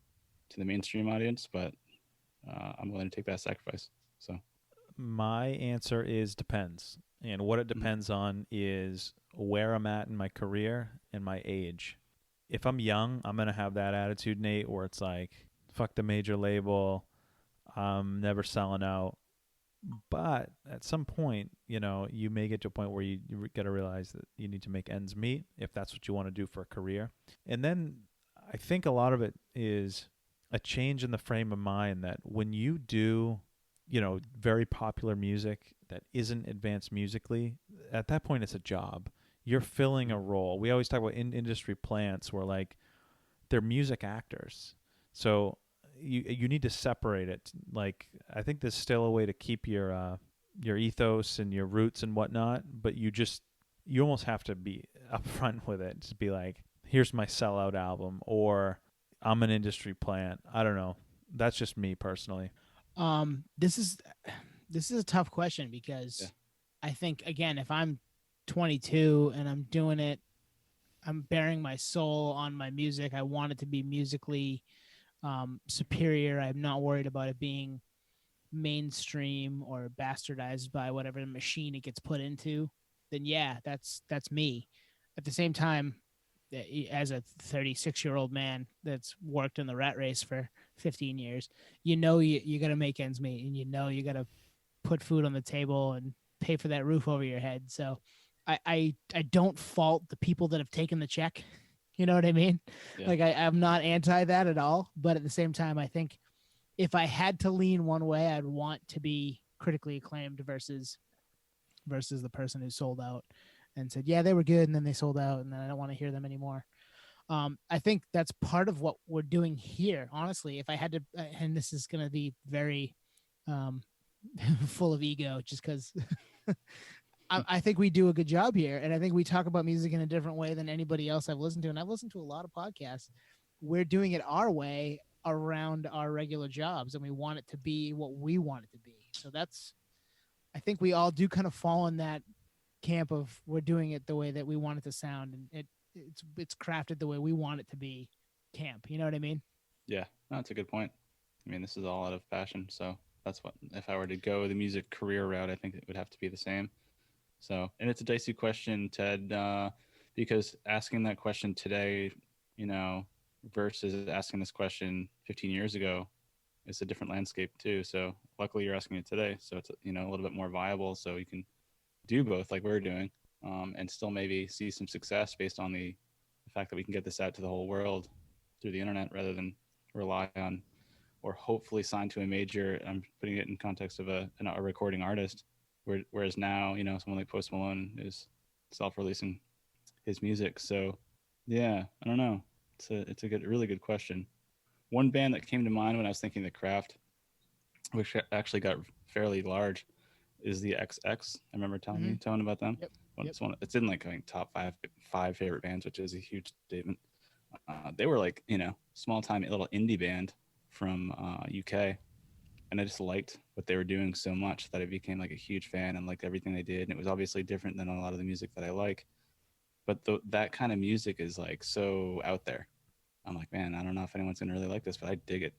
to the mainstream audience, but I'm willing to take that sacrifice. So My answer is depends. And what it depends on is where I'm at in my career and my age. If I'm young, I'm going to have that attitude, Nate, where it's like, fuck the major label. I'm never selling out. But at some point, you may get to a point where you got to realize that you need to make ends meet if that's what you want to do for a career. And then I think a lot of it is a change in the frame of mind that when you do, very popular music that isn't advanced musically, at that point it's a job. You're filling a role. We always talk about industry plants where like they're music actors. So you need to separate it. Like I think there's still a way to keep your ethos and your roots and whatnot, but you almost have to be upfront with it. Just be like, here's my sellout album, or I'm an industry plant. I don't know. That's just me personally. This is a tough question because yeah. I think again, if I'm 22 and I'm doing it, I'm bearing my soul on my music. I want it to be musically superior. I'm not worried about it being mainstream or bastardized by whatever machine it gets put into. Then yeah, that's me. At the same time, as a 36-year-old man that's worked in the rat race for 15 years, you got to make ends meet, and you got to put food on the table and pay for that roof over your head. So I don't fault the people that have taken the check. You know what I mean? Yeah. Like I'm not anti that at all. But at the same time, I think if I had to lean one way, I'd want to be critically acclaimed versus the person who sold out and said, yeah, they were good, and then they sold out, and then I don't want to hear them anymore. I think that's part of what we're doing here. Honestly, if I had to, and this is going to be very full of ego, just because I think we do a good job here, and I think we talk about music in a different way than anybody else I've listened to, and I've listened to a lot of podcasts. We're doing it our way around our regular jobs, and we want it to be what we want it to be. So I think we all do kind of fall in that camp of we're doing it the way that we want it to sound, and it's crafted the way we want it to be camp. You know what I mean? Yeah, no, that's a good point. I mean, this is all out of passion. So that's what, if I were to go the music career route, I think it would have to be the same. So, and it's a dicey question, Ted, because asking that question today, versus asking this question 15 years ago is a different landscape too. So luckily you're asking it today. So it's, a little bit more viable. So you can do both like we're doing, and still maybe see some success based on the fact that we can get this out to the whole world through the internet rather than rely on or hopefully sign to a major. I'm putting it in context of a recording artist, whereas now, someone like Post Malone is self-releasing his music. So yeah, I don't know. It's a really good question. One band that came to mind when I was thinking the craft, which actually got fairly large, is the XX. I remember telling you, Tone, about them. Yep. It's in like I think top five favorite bands, which is a huge statement. They were like small time little indie band from UK, and I just liked what they were doing so much that I became like a huge fan and liked everything they did. And it was obviously different than a lot of the music that I like, but that kind of music is like so out there. I'm like, man, I don't know if anyone's gonna really like this, but I dig it.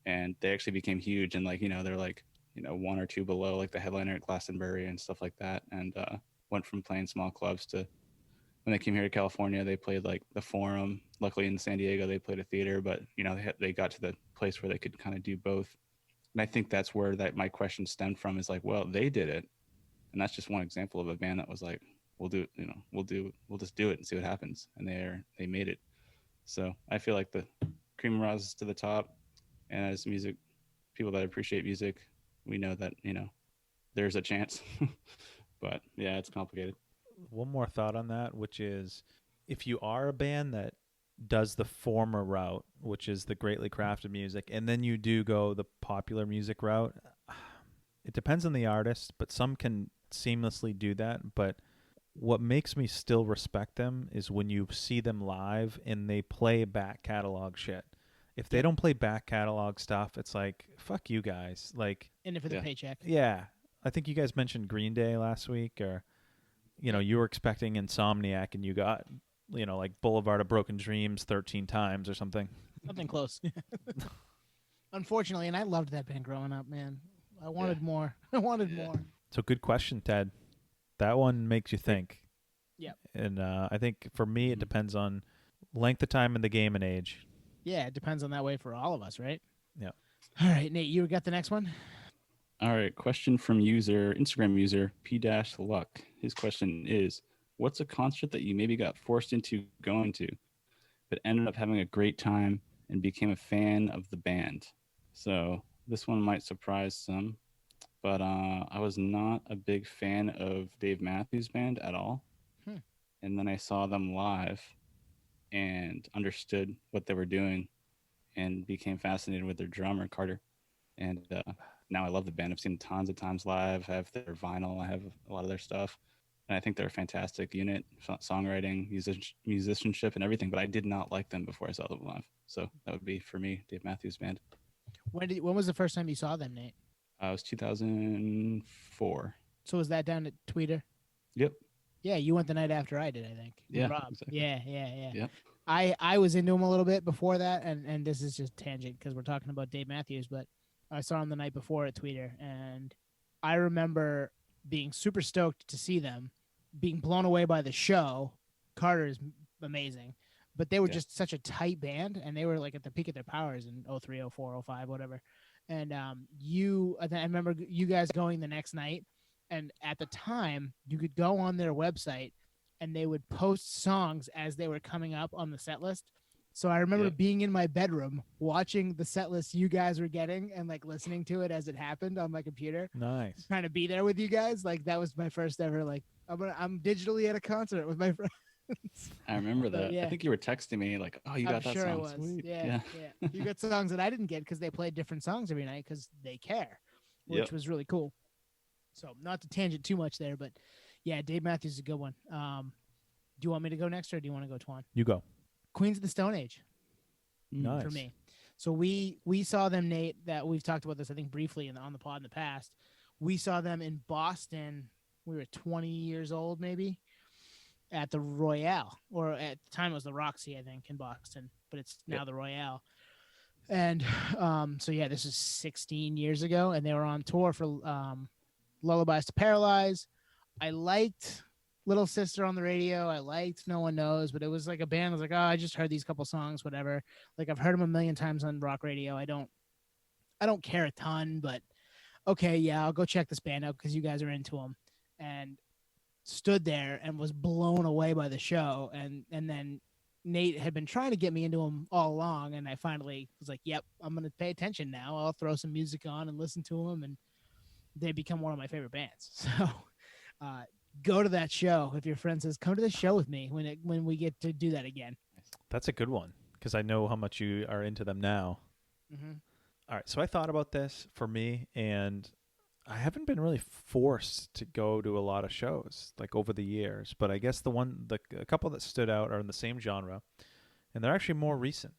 And they actually became huge, and like they're like one or two below like the headliner at Glastonbury and stuff like that, and went from playing small clubs to when they came here to California, they played like the Forum. Luckily in San Diego, they played a theater, but they got to the place where they could kind of do both And I think that's where that my question stemmed from, is like, well, they did it. And that's just one example of a band that was like, we'll do it, we'll just do it and see what happens. And they made it. So I feel like the cream rises to the top. And as people that appreciate music, we know that, there's a chance. But yeah, it's complicated. One more thought on that, which is, if you are a band that does the former route, which is the greatly crafted music, and then you do go the popular music route, it depends on the artist, but some can seamlessly do that. But what makes me still respect them is when you see them live and they play back catalog shit. If they don't play back catalog stuff, it's like, fuck you guys. Like, in it for the paycheck. Yeah. I think you guys mentioned Green Day last week, or, you were expecting Insomniac and you got, like Boulevard of Broken Dreams 13 times or something. Something close. Unfortunately, and I loved that band growing up, man. I wanted more. I wanted more. So good question, Ted. That one makes you think. Yeah. And I think for me, it depends on length of time in the game and age. Yeah, it depends on that way for all of us, right? Yeah. All right, Nate, you got the next one? All right, question from Instagram user P-Luck. His question is, what's a concert that you maybe got forced into going to, but ended up having a great time and became a fan of the band? So this one might surprise some, but I was not a big fan of Dave Matthews Band at all. And then I saw them live and understood what they were doing and became fascinated with their drummer, Carter. And now I love the band. I've seen them tons of times live. I have their vinyl. I have a lot of their stuff. And I think they're a fantastic unit, songwriting, musicianship, and everything. But I did not like them before I saw them live. So that would be, for me, Dave Matthews Band. When was the first time you saw them, Nate? It was 2004. So was that down at Tweeter? Yep. Yeah, you went the night after I did, I think. Yeah. Rob. Exactly. Yeah. Yep. I was into him a little bit before that, and this is just tangent because we're talking about Dave Matthews, but I saw him the night before at Tweeter, and I remember being super stoked to see them, being blown away by the show. Carter is amazing, but they were just such a tight band, and they were like at the peak of their powers in 03, 04, 05, whatever. And I remember you guys going the next night, and at the time, you could go on their website, and they would post songs as they were coming up on the set list. So I remember being in my bedroom watching the set list you guys were getting and like listening to it as it happened on my computer. Nice. Trying to be there with you guys. Like that was my first ever, like I'm digitally at a concert with my friends. I remember that. Yeah. I think you were texting me like, oh, you got that sure song. I was. Sweet. Yeah. You got songs that I didn't get because they played different songs every night because they care, which was really cool. So not to tangent too much there, but yeah, Dave Matthews is a good one. Do you want me to go next or do you want to go, Twan? You go. Queens of the Stone Age. Nice. For me. So we saw them, Nate, that we've talked about this, I think, briefly on the pod in the past. We saw them in Boston. We were 20 years old, maybe, at the Royale. Or at the time it was the Roxy, I think, in Boston. But it's now the Royale. And so, yeah, this is 16 years ago. And they were on tour for Lullabies to Paralyze. I liked Little Sister on the radio. I liked No One Knows, but it was like a band. I was like, oh, I just heard these couple songs, whatever. Like I've heard them a million times on rock radio. I don't care a ton, but okay, yeah, I'll go check this band out because you guys are into them. And stood there and was blown away by the show. And then Nate had been trying to get me into them all along, and I finally was like, yep, I'm gonna pay attention now. I'll throw some music on and listen to them, and they become one of my favorite bands. So. Go to that show if your friend says, come to the show with me when we get to do that again. That's a good one because I know how much you are into them now. Mm-hmm. All right, so I thought about this for me, and I haven't been really forced to go to a lot of shows like over the years, but I guess a couple that stood out are in the same genre, and they're actually more recent,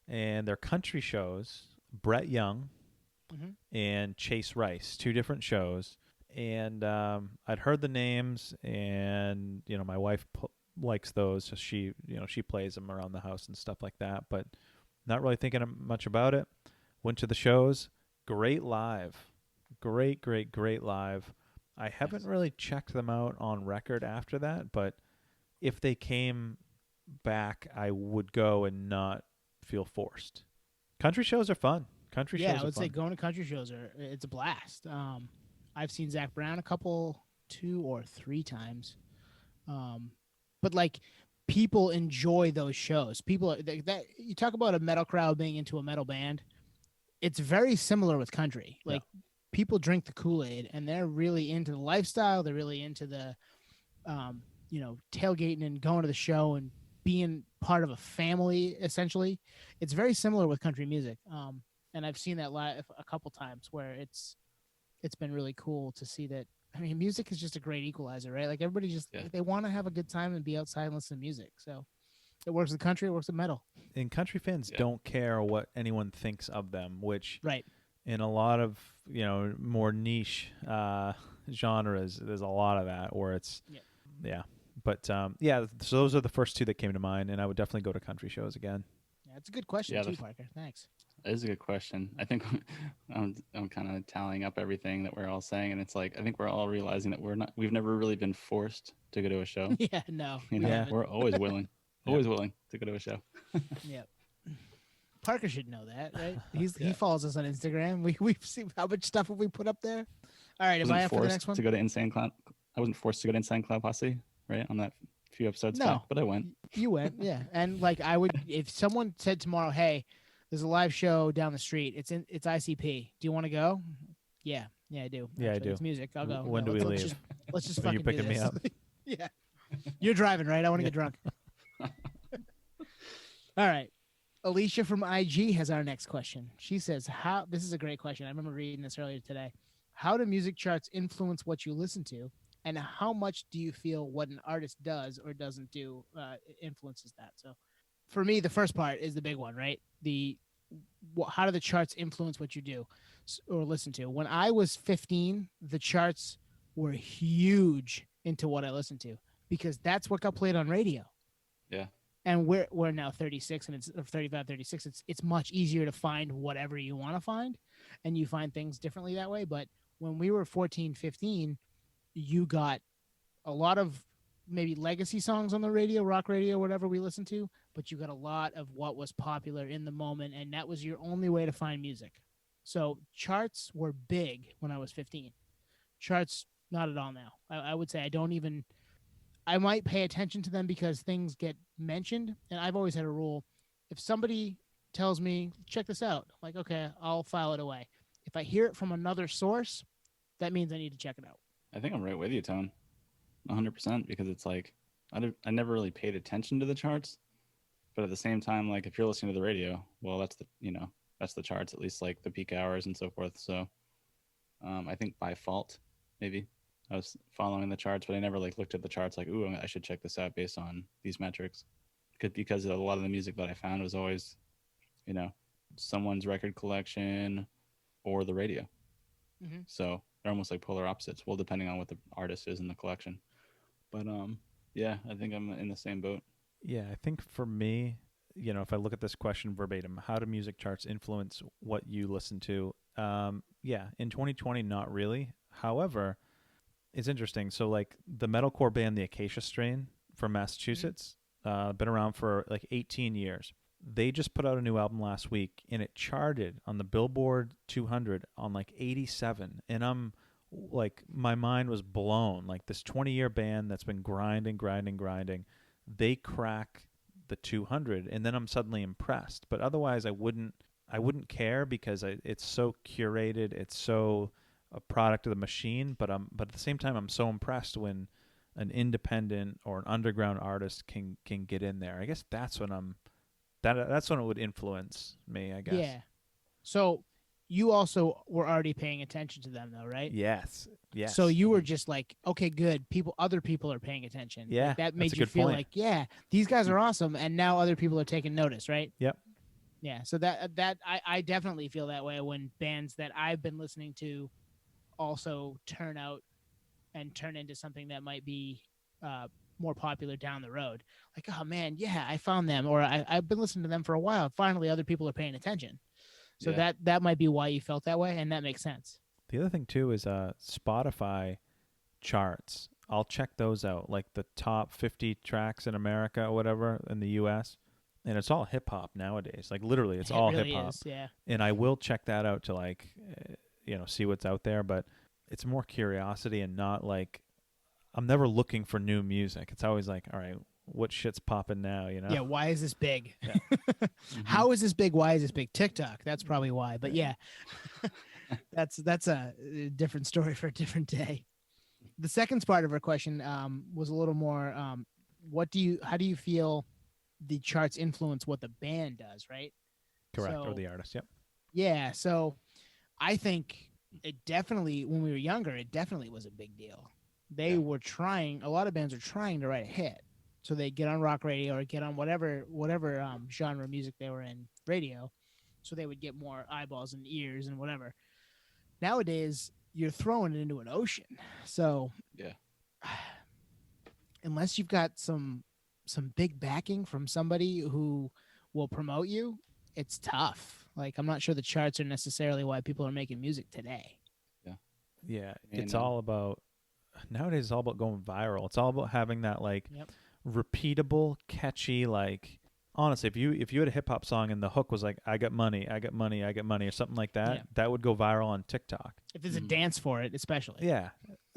and they're country shows. Brett Young and Chase Rice, two different shows. And I'd heard the names, and my wife likes those, so she plays them around the house and stuff like that. But not really thinking much about it. Went to the shows. Great live, great live. I haven't really checked them out on record after that, but if they came back, I would go and not feel forced. Country shows are fun. Country Yeah, shows I would are say fun. going to country shows it's a blast. I've seen Zach Brown a couple, 2 or 3 times. But like people enjoy those shows. People that you talk about a metal crowd being into a metal band. It's very similar with country. Yeah. Like people drink the Kool-Aid and they're really into the lifestyle. They're really into the, tailgating and going to the show and being part of a family. Essentially, it's very similar with country music. And I've seen that live a couple times where it's been really cool to see that. I mean, music is just a great equalizer, right? Like everybody just they want to have a good time and be outside and listen to music. So it works with country, it works with metal. And country fans don't care what anyone thinks of them, which Right. in a lot of more niche genres, there's a lot of that where it's But so those are the first two that came to mind, and I would definitely go to country shows again. Yeah, it's a good question too, Parker. Thanks. It is a good question. I think I'm kind of tallying up everything that we're all saying, and it's like I think we're all realizing that we've never really been forced to go to a show. Yeah, no. We're always willing, willing to go to a show. Yep. Parker should know that, right? He follows us on Instagram. We've seen how much stuff have we put up there. All right, am I up for the next one? To go to Insane Clown. I wasn't forced to go to Insane Clown Posse, right? On that few episodes back, but I went. You went, yeah. And like I would, if someone said tomorrow, "Hey, there's a live show down the street. It's ICP. Do you want to go?" Yeah, I do. Yeah, actually. I do. It's music. I'll go. When do we leave? Let's just Are fucking you picking do me this. up? Yeah. You're driving, right? I want to get drunk. All right. Alicia from IG has our next question. She says, this is a great question. I remember reading this earlier today. How do music charts influence what you listen to? And how much do you feel what an artist does or doesn't do influences that? So for me, the first part is the big one, right? How do the charts influence what you do or listen to? When I was 15, the charts were huge into what I listened to because that's what got played on radio. Yeah. And we're now 36 and it's 35, 36. It's much easier to find whatever you want to find, and you find things differently that way. But when we were 14, 15, you got a lot of maybe legacy songs on the radio, rock radio, whatever we listened to, but you got a lot of what was popular in the moment, and that was your only way to find music. So charts were big when I was 15. Charts, not at all now. I would say I might pay attention to them because things get mentioned. And I've always had a rule. If somebody tells me, check this out, I'm like, okay, I'll file it away. If I hear it from another source, that means I need to check it out. I think I'm right with you, Tone. 100%, because it's like, I never really paid attention to the charts. But at the same time, like if you're listening to the radio, well, that's the charts, at least like the peak hours and so forth. So I think by fault, maybe I was following the charts, but I never like looked at the charts like, ooh, I should check this out based on these metrics. Because a lot of the music that I found was always, someone's record collection or the radio. Mm-hmm. So they're almost like polar opposites. Well, depending on what the artist is in the collection. But I think I'm in the same boat. Yeah, I think for me, if I look at this question verbatim, how do music charts influence what you listen to? In 2020, not really. However, it's interesting. So like the metalcore band, the Acacia Strain from Massachusetts, been around for like 18 years. They just put out a new album last week and it charted on the Billboard 200 on like 87. And I'm like, my mind was blown. Like this 20-year band that's been grinding, they crack the 200 and then I'm suddenly impressed. But otherwise I wouldn't care because it's so curated. It's so a product of the machine, but at the same time, I'm so impressed when an independent or an underground artist can get in there. I guess that's when that's when it would influence me, I guess. Yeah. So you also were already paying attention to them though, right? Yes. So you were just like, okay, good. Other people are paying attention. Yeah. Like that made you feel point. like, yeah, these guys are awesome. And now other people are taking notice, right? Yep. Yeah. So I definitely feel that way when bands that I've been listening to also turn into something that might be more popular down the road. Like, oh man, yeah, I found them, or I've been listening to them for a while. Finally, other people are paying attention. So that might be why you felt that way, and that makes sense. The other thing too is Spotify charts. I'll check those out, like the top 50 tracks in America or whatever in the U.S. and it's all hip hop nowadays. Like literally, it's It all really hip hop. is, yeah. And I will check that out to like, see what's out there. But it's more curiosity and not like I'm never looking for new music. It's always like, all right, what shit's popping now? Yeah, why is this big? Yeah. How is this big? Why is this big? TikTok. That's probably why. But yeah, that's a different story for a different day. The second part of our question was a little more. How do you feel the charts influence what the band does? Right. Correct. Or So, the artist. Yep. yeah. So I think it definitely, when we were younger, it definitely was a big deal. They were trying. A lot of bands are trying to write a hit. So they get on rock radio or get on whatever genre of music they were in radio, so they would get more eyeballs and ears and whatever. Nowadays, you're throwing it into an ocean. So Yeah. unless you've got some big backing from somebody who will promote you, it's tough. Like, I'm not sure the charts are necessarily why people are making music today. Yeah. It's all about nowadays. It's all about going viral. It's all about having that like repeatable, catchy, like honestly, if you had a hip hop song and the hook was like "I got money, I got money, I got money" or something like that, that would go viral on TikTok. If there's a dance for it, especially. Yeah.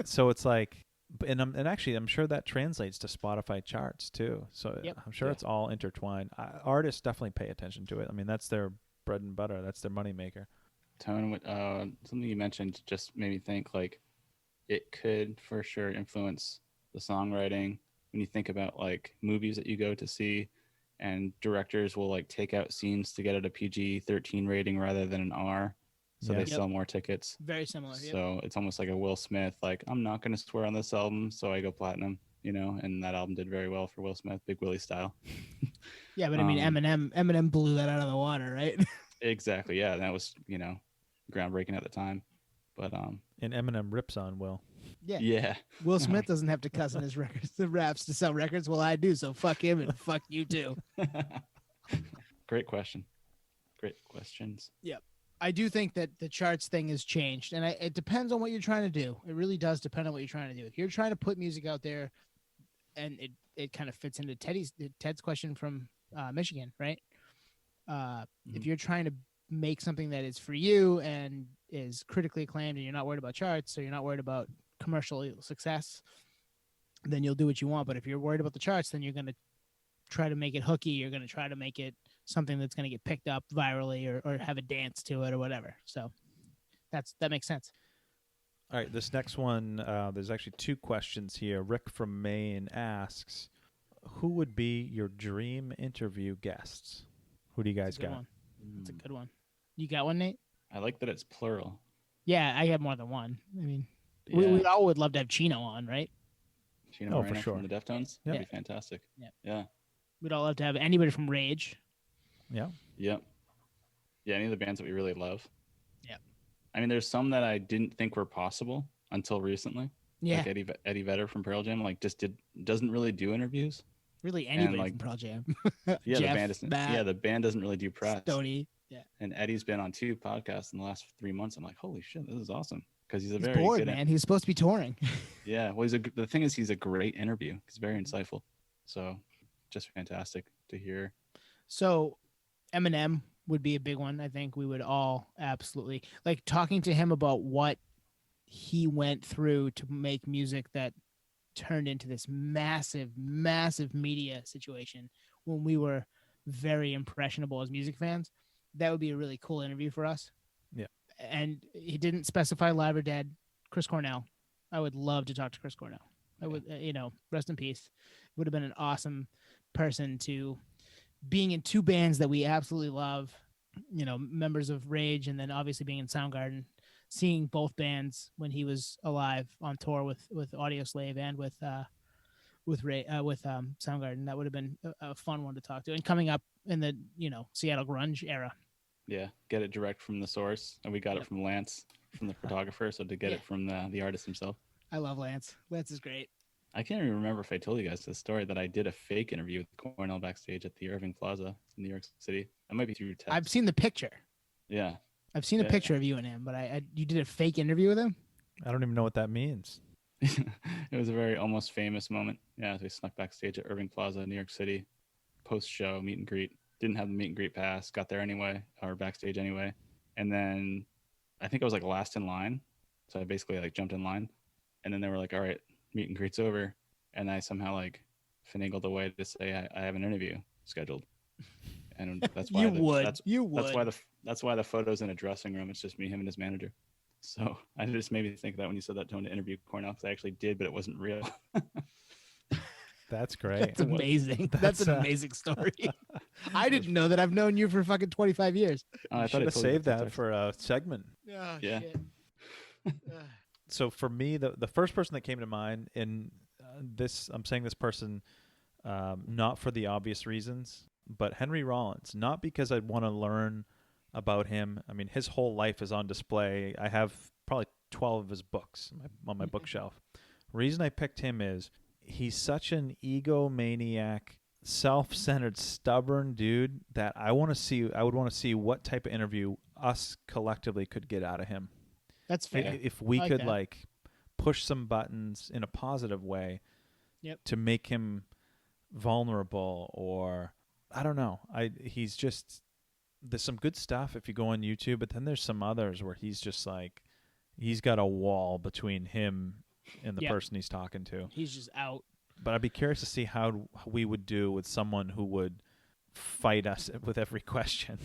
So it's like, and actually, I'm sure that translates to Spotify charts too. So I'm sure it's all intertwined. Artists definitely pay attention to it. I mean, that's their bread and butter. That's their moneymaker. Tone, something you mentioned just made me think like it could for sure influence the songwriting. When you think about like movies that you go to see, and directors will like take out scenes to get it a PG-13 rating rather than an R, so they sell more tickets. Very similar. So it's almost like a Will Smith, like I'm not going to swear on this album, so I go platinum, and that album did very well for Will Smith, Big Willie style. Yeah, but I mean, Eminem blew that out of the water, right? Exactly. Yeah, that was groundbreaking at the time. But and Eminem rips on Will. Yeah. Will Smith doesn't have to cuss in his records, the raps to sell records. Well, I do, so fuck him and fuck you too. Great question. Great questions. Yep. I do think that the charts thing has changed, and it depends on what you're trying to do. It really does depend on what you're trying to do. If you're trying to put music out there, and it kind of fits into Ted's question from Michigan, right? If you're trying to make something that is for you and is critically acclaimed, and you're not worried about charts, so you're not worried about commercial success, then you'll do what you want. But if you're worried about the charts, then you're going to try to make it hooky. You're going to try to make it something that's going to get picked up virally or have a dance to it or whatever. So that makes sense. All right, this next one, there's actually two questions here. Rick from Maine asks, who would be your dream interview guests? Who do you guys got? That's a good one. You got one, Nate? I like that it's plural. Yeah, I have more than one. I mean, we all would love to have Chino on, right? Chino Moreno for sure. From the Deftones? That'd be fantastic. Yeah. We'd all love to have anybody from Rage. Yeah. Yep. Yeah, any of the bands that we really love. Yeah. I mean, there's some that I didn't think were possible until recently. Yeah. Like Eddie Vedder from Pearl Jam, like doesn't really do interviews. Really anybody from Pearl Jam. Yeah, the band doesn't really do press. Stoney. Yeah. And Eddie's been on 2 podcasts in the last 3 months. I'm like, holy shit, this is awesome. Because he's very bored, man. He's supposed to be touring. Yeah. Well, the thing is, he's a great interview. He's very insightful. So just fantastic to hear. So Eminem would be a big one. I think we would all absolutely like talking to him about what he went through to make music that turned into this massive, massive media situation when we were very impressionable as music fans. That would be a really cool interview for us. Yeah. And he didn't specify live or dead. Chris Cornell. I would love to talk to Chris Cornell. I would, rest in peace. Would have been an awesome person to being in 2 bands that we absolutely love, members of Rage, and then obviously being in Soundgarden, seeing both bands when he was alive on tour with Audioslave and with Soundgarden. That would have been a fun one to talk to. And coming up in the, Seattle grunge era. Yeah. Get it direct from the source. And we got it from Lance, from the photographer. So to get it from the artist himself. I love Lance. Lance is great. I can't even remember if I told you guys this story that I did a fake interview with Cornell backstage at the Irving Plaza in New York City. That might be through text. I've seen the picture. Yeah. I've seen a picture of you and him, but you did a fake interview with him? I don't even know what that means. It was a very almost famous moment. Yeah, we snuck backstage at Irving Plaza in New York City. post show meet and greet. Didn't have the meet and greet pass. Got there anyway, or backstage anyway. And then I think I was like last in line, so I basically like jumped in line. And then they were like, "All right, meet and greet's over," and I somehow like finagled a way to say I have an interview scheduled. And that's why that's why the photo's in a dressing room. It's just me, him, and his manager. So I just made me think that when you said that tone to interview Cornell, because I actually did, but it wasn't real. That's great. That's amazing. That's an amazing story. I didn't know that. I've known you for fucking 25 years. I should have saved that for a segment. Oh, yeah. Shit. So for me, the first person that came to mind, and this, I'm saying this person not for the obvious reasons, but Henry Rollins, not because I want to learn about him. I mean, his whole life is on display. I have probably 12 of his books on my bookshelf. Reason I picked him is he's such an egomaniac, self-centered, stubborn dude that I would want to see what type of interview us collectively could get out of him. That's fair. If we could like push some buttons in a positive way to make him vulnerable, or I don't know. He's just, there's some good stuff if you go on YouTube, but then there's some others where he's just like, he's got a wall between him and the person he's talking to. He's just out. But I'd be curious to see how we would do with someone who would fight us with every question.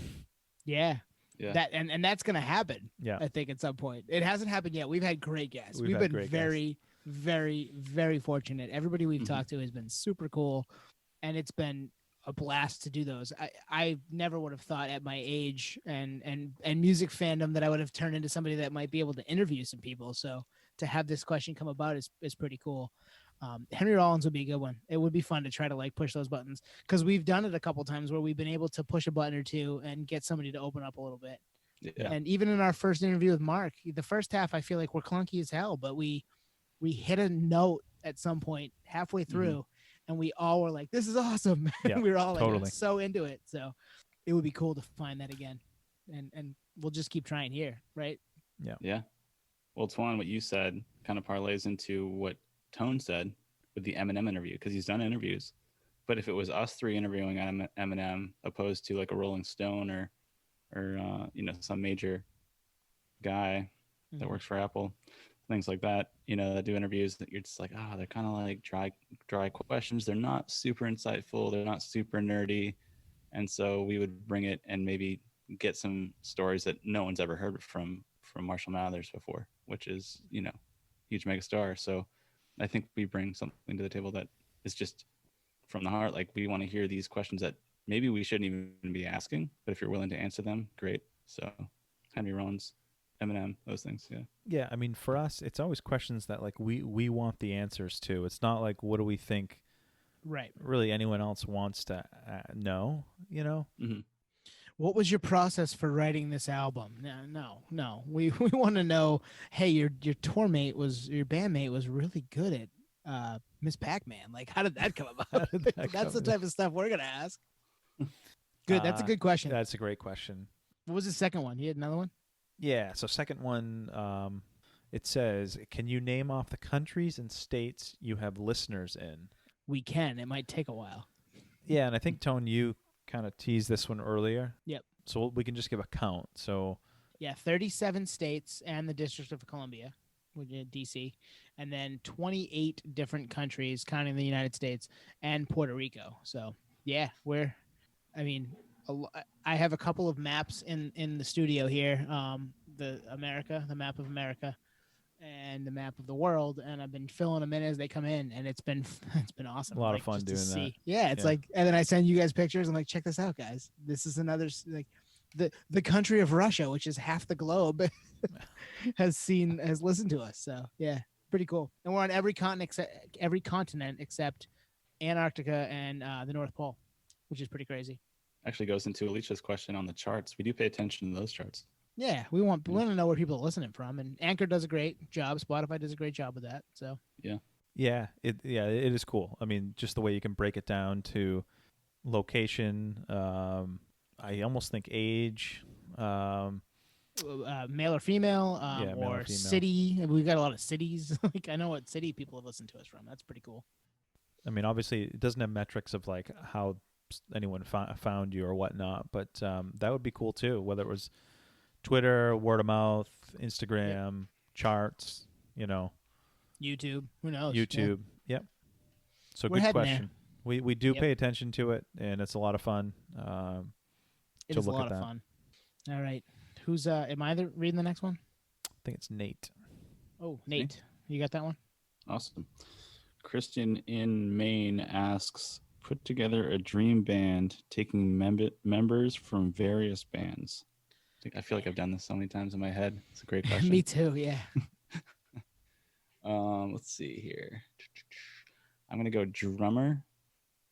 Yeah. That and that's gonna happen. Yeah. I think at some point. It hasn't happened yet. We've had great guests. We've had been very, very, very fortunate. Everybody we've talked to has been super cool, and it's been a blast to do those. I never would have thought at my age and music fandom that I would have turned into somebody that might be able to interview some people. So to have this question come about is pretty cool. Henry Rollins would be a good one. It would be fun to try to like push those buttons, because we've done it a couple times where we've been able to push a button or two and get somebody to open up a little bit. Yeah. And even in our first interview with Mark, the first half I feel like we're clunky as hell, but we hit a note at some point halfway through, and we all were like, "This is awesome!" And we were all like so into it. So it would be cool to find that again, and we'll just keep trying here, right? Yeah. Well, Twan, what you said kind of parlays into what Tone said with the Eminem interview, because he's done interviews. But if it was us three interviewing Eminem opposed to like a Rolling Stone or some major guy that works for Apple, things like that, that do interviews, that you're just like, they're kind of like dry questions. They're not super insightful. They're not super nerdy. And so we would bring it and maybe get some stories that no one's ever heard from Marshall Mathers before, which is, huge megastar. So I think we bring something to the table that is just from the heart. Like, we want to hear these questions that maybe we shouldn't even be asking, but if you're willing to answer them, great. So Henry Rollins, Eminem, those things. Yeah. I mean, for us, it's always questions that like we want the answers to. It's not like, what do we think really anyone else wants to know, What was your process for writing this album? No. We want to know, hey, your bandmate was really good at Miss Pac-Man. Like, how did that come about? That's the type of stuff we're going to ask. Good. That's a good question. That's a great question. What was the second one? You had another one? Yeah. So second one, it says, can you name off the countries and states you have listeners in? We can. It might take a while. Yeah. And I think, Tone, you kind of teased this one earlier. Yep. So we can just give a count. So 37 states and the District of Columbia, which is DC, and then 28 different countries, counting the United States and Puerto Rico. So I have a couple of maps in the studio here. The map of America, and the map of the world, and I've been filling them in as they come in, and it's been awesome. A lot of fun doing that. Yeah, it's like, and then I send you guys pictures. I'm like, check this out, guys. This is another, like, the country of Russia, which is half the globe, has listened to us. So yeah, pretty cool. And we're on every continent except Antarctica and the North Pole, which is pretty crazy. Actually goes into Alicia's question on the charts. We do pay attention to those charts. Yeah, we want to know where people are listening from, and Anchor does a great job. Spotify does a great job with that. So it is cool. I mean, just the way you can break it down to location. I almost think age, male or female, or female. City. We've got a lot of cities. Like, I know what city people have listened to us from. That's pretty cool. I mean, obviously, it doesn't have metrics of like how anyone found you or whatnot. But that would be cool too. Whether it was Twitter, word of mouth, Instagram, charts, YouTube. Who knows? YouTube. Yep. So We're good heading question. We do Yep. pay attention to it, and it's a lot of fun. It to is a look lot at of that. fun. All right. Who's am I reading the next one? I think it's Nate. Oh, Nate. You got that one? Awesome. Christian in Maine asks, put together a dream band taking members from various bands. I feel like I've done this so many times in my head. It's a great question. Me too, yeah. Let's see here. I'm going to go drummer,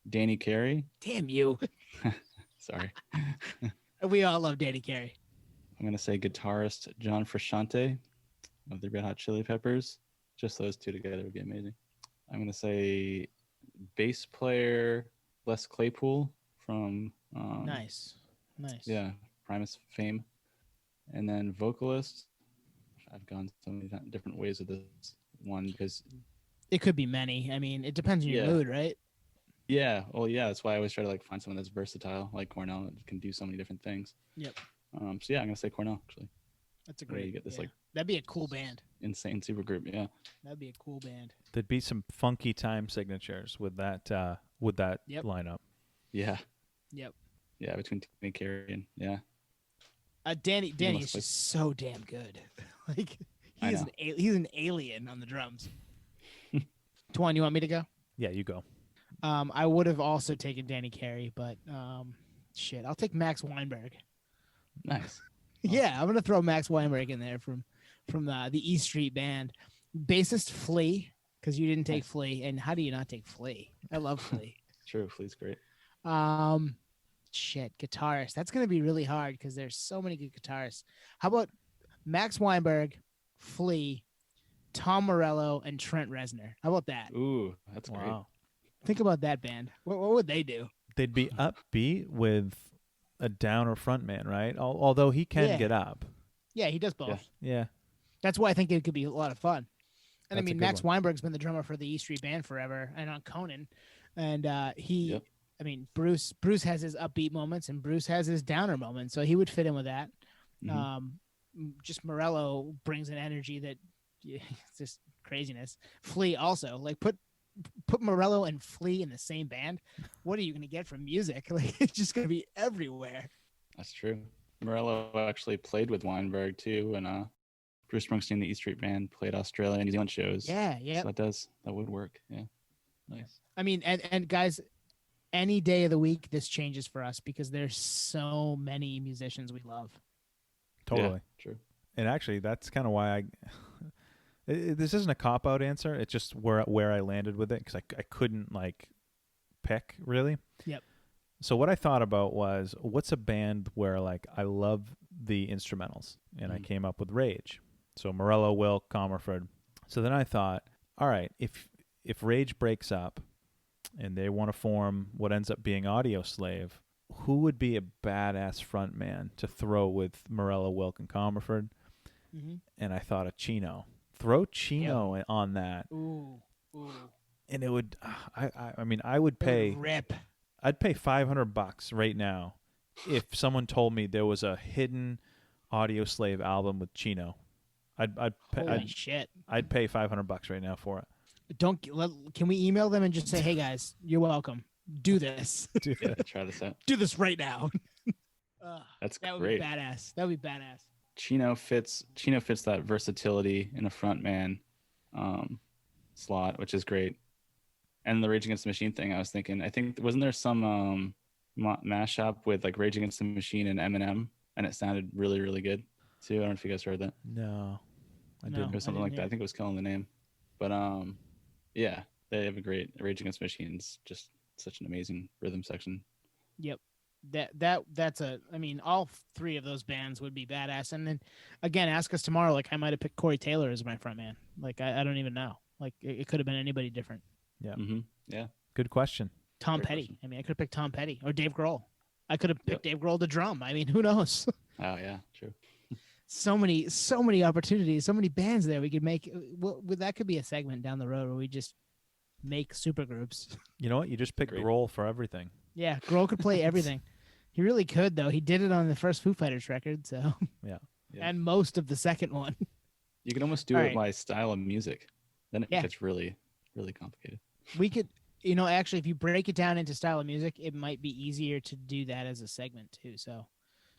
Danny Carey. Damn you. Sorry. We all love Danny Carey. I'm going to say guitarist John Frusciante of the Red Hot Chili Peppers. Just those two together would be amazing. I'm going to say bass player Les Claypool from Nice. Yeah, Primus fame. And then vocalist, I've gone so many different ways with this one because It could be many. I mean, it depends on your Yeah. mood, right? yeah, well, yeah, that's why I always try to like find someone that's versatile, like Cornell, that can do so many different things. Yep. So yeah, I'm gonna say Cornell actually. That's a Where great. you get this, yeah. like, That'd be a cool band. Insane super group. Yeah. That'd be a cool band. There'd be some funky time signatures with that Yep. lineup. Yeah. Yep. Yeah. Between Danny Carey and yeah. Danny must is play- just so damn good. Like I he's know. he's an alien on the drums. Twan, you want me to go? Yeah, you go. I would have also taken Danny Carey, but shit, I'll take Max Weinberg. Nice. Yeah, I'm gonna throw Max Weinberg in there from the E Street Band. Bassist Flea, because you didn't take Nice. Flea, and how do you not take Flea? I love Flea. True. Flea's great. Shit, guitarist. That's gonna be really hard because there's so many good guitarists. How about Max Weinberg, Flea, Tom Morello, and Trent Reznor? How about that? Ooh, that's great. Wow. Think about that band. What would they do? They'd be upbeat with a downer frontman, right? Although he can Yeah. get up. Yeah, he does both. Yeah. That's why I think it could be a lot of fun. And That's a I mean, good Max one. Weinberg's been the drummer for the E Street Band forever, and on Conan, and he. Yep. I mean, Bruce has his upbeat moments, and Bruce has his downer moments, so he would fit in with that. Mhm. Just Morello brings an energy that it's just craziness. Flea also, like put Morello and Flea in the same band. What are you gonna get from music? Like it's just gonna be everywhere. That's true. Morello actually played with Weinberg too, and Bruce Springsteen, the E Street Band, played Australia and New Zealand shows. Yeah, yeah. So that would work. Yeah. Nice. I mean, and guys, any day of the week, this changes for us because there's so many musicians we love. Totally. Yeah, true. And actually, that's kind of why this isn't a cop out answer. It's just where I landed with it because I couldn't like pick really. Yep. So what I thought about was what's a band where like I love the instrumentals, and I came up with Rage. So Morello, Wilk, Comerford. So then I thought, all right, if Rage breaks up and they want to form what ends up being Audio Slave, who would be a badass frontman to throw with Morello, Wilk, and Comerford? Mm-hmm. And I thought of Chino. Throw Chino on that, Ooh. and it would. I mean, I would It pay. would rip. I'd pay $500 right now if someone told me there was a hidden Audio Slave album with Chino. Holy shit! I'd pay $500 right now for it. Can we email them and just say, hey guys, you're welcome. Do this. Do that. Try this out. Do this right now. That's that would great. be badass. That would be badass. Chino fits that versatility in a frontman slot, which is great. And the Rage Against the Machine thing, I was thinking, I think wasn't there some mashup with like Rage Against the Machine and Eminem, and it sounded really, really good too. I don't know if you guys heard that. No, I No. didn't. Or something I like didn't that. hear I think it was Killing the Name. But yeah, they have a great Rage Against the Machine's just such an amazing rhythm section. Yep. That's I mean, all three of those bands would be badass. And then again, ask us tomorrow. Like I might have picked Corey Taylor as my front man. Like I don't even know. Like it could have been anybody different. Yeah. Mm-hmm. Yeah. Good question. Tom Great Petty. question. I mean, I could have picked Tom Petty or Dave Grohl. I could have Yep. picked Dave Grohl to drum. I mean, who knows? Oh yeah, true. so many opportunities, so many bands there we could make. Well, that could be a segment down the road where we just make super groups. You know what? You just pick Great. Grohl for everything. Yeah, Grohl could play everything. He really could, though. He did it on the first Foo Fighters record, so Yeah. Yeah. and most of the second one. You can almost do All it right. by style of music. Then it Yeah. gets really, really complicated. We could, actually, if you break it down into style of music, it might be easier to do that as a segment too. So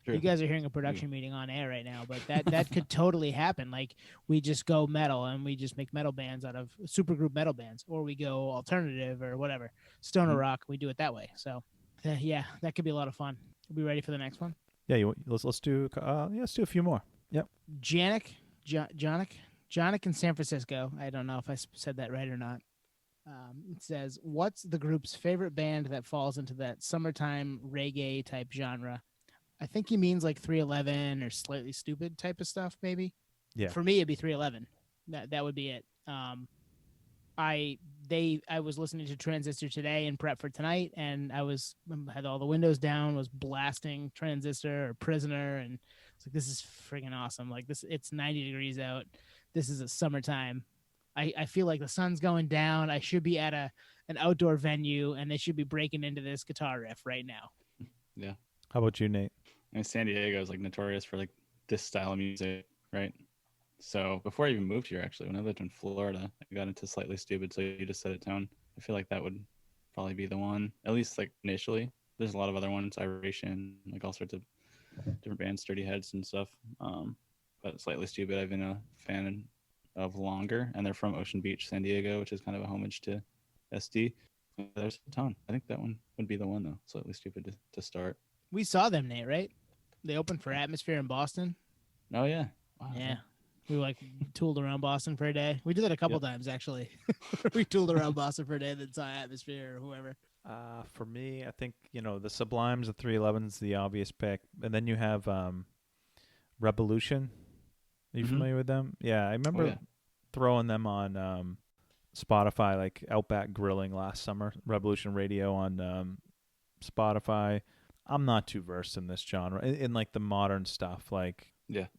True. you guys are hearing a production meeting on air right now, but that could totally happen. Like we just go metal and we just make metal bands out of supergroup metal bands, or we go alternative or whatever, stoner rock. We do it that way. So yeah, that could be a lot of fun. Are we ready for the next one? Yeah, let's do let's do a few more. Yep. Janick in San Francisco. I don't know if I said that right or not. It says, what's the group's favorite band that falls into that summertime reggae type genre? I think he means like 311 or Slightly Stupid type of stuff, maybe. Yeah. For me, it'd be 311. That would be it. I was listening to Transistor today in prep for tonight, and I had all the windows down, was blasting Transistor or Prisoner, and it's like, this is friggin' awesome. Like this, it's 90 degrees out. This is a summertime. I feel like the sun's going down. I should be at an outdoor venue, and they should be breaking into this guitar riff right now. Yeah. How about you, Nate? I mean, San Diego is like notorious for like this style of music, right? So before I even moved here, actually, when I lived in Florida, I got into Slightly Stupid. So you just set it tone. I feel like that would probably be the one, at least like initially. There's a lot of other ones, Iration, like all sorts of different bands, Sturdy Heads and stuff. But Slightly Stupid, I've been a fan of longer, and they're from Ocean Beach, San Diego, which is kind of a homage to SD. There's a ton. I think that one would be the one though. Slightly Stupid to start. We saw them, Nate, right? They opened for Atmosphere in Boston. Oh yeah. Wow. Yeah. We like tooled around Boston for a day. We did that a couple times actually. We tooled around Boston for a day, then saw Atmosphere or whoever. For me, I think the Sublimes, the 311's the obvious pick, and then you have Revolution. Are you familiar with them? Yeah, I remember throwing them on Spotify, like Outback Grilling last summer. Revolution Radio on Spotify. I'm not too versed in this genre, in like the modern stuff, like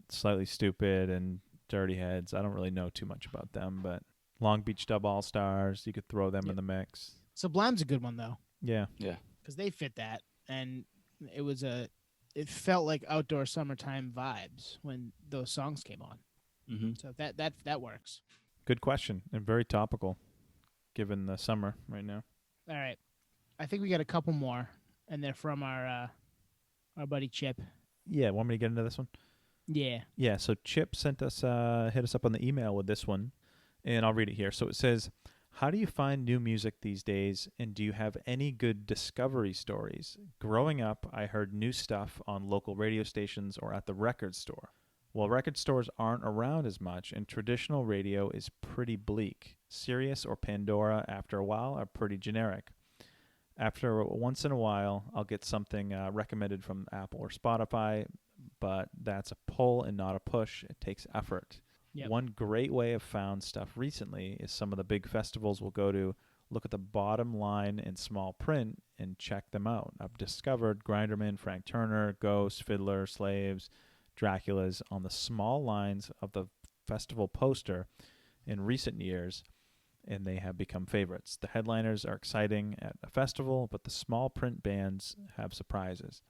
Slightly Stupid and Dirty Heads. I don't really know too much about them, but Long Beach Dub All Stars, you could throw them in the mix. Sublime's a good one though. Yeah, because they fit that, and it felt like outdoor summertime vibes when those songs came on. Mm-hmm. So that works. Good question and very topical, given the summer right now. All right, I think we got a couple more, and they're from our buddy Chip. Yeah, want me to get into this one? Yeah. Yeah, so Chip hit us up on the email with this one, and I'll read it here. So it says, how do you find new music these days, and do you have any good discovery stories? Growing up, I heard new stuff on local radio stations or at the record store. Well, record stores aren't around as much, and traditional radio is pretty bleak. Sirius or Pandora, after a while, are pretty generic. After once in a while, I'll get something recommended from Apple or Spotify, but that's a pull and not a push. It takes effort. Yep. One great way I've found stuff recently is some of the big festivals we'll go to, look at the bottom line in small print and check them out. I've discovered Grinderman, Frank Turner, Ghost, Fiddler, Slaves, Draculas on the small lines of the festival poster in recent years, and they have become favorites. The headliners are exciting at a festival, but the small print bands have surprises.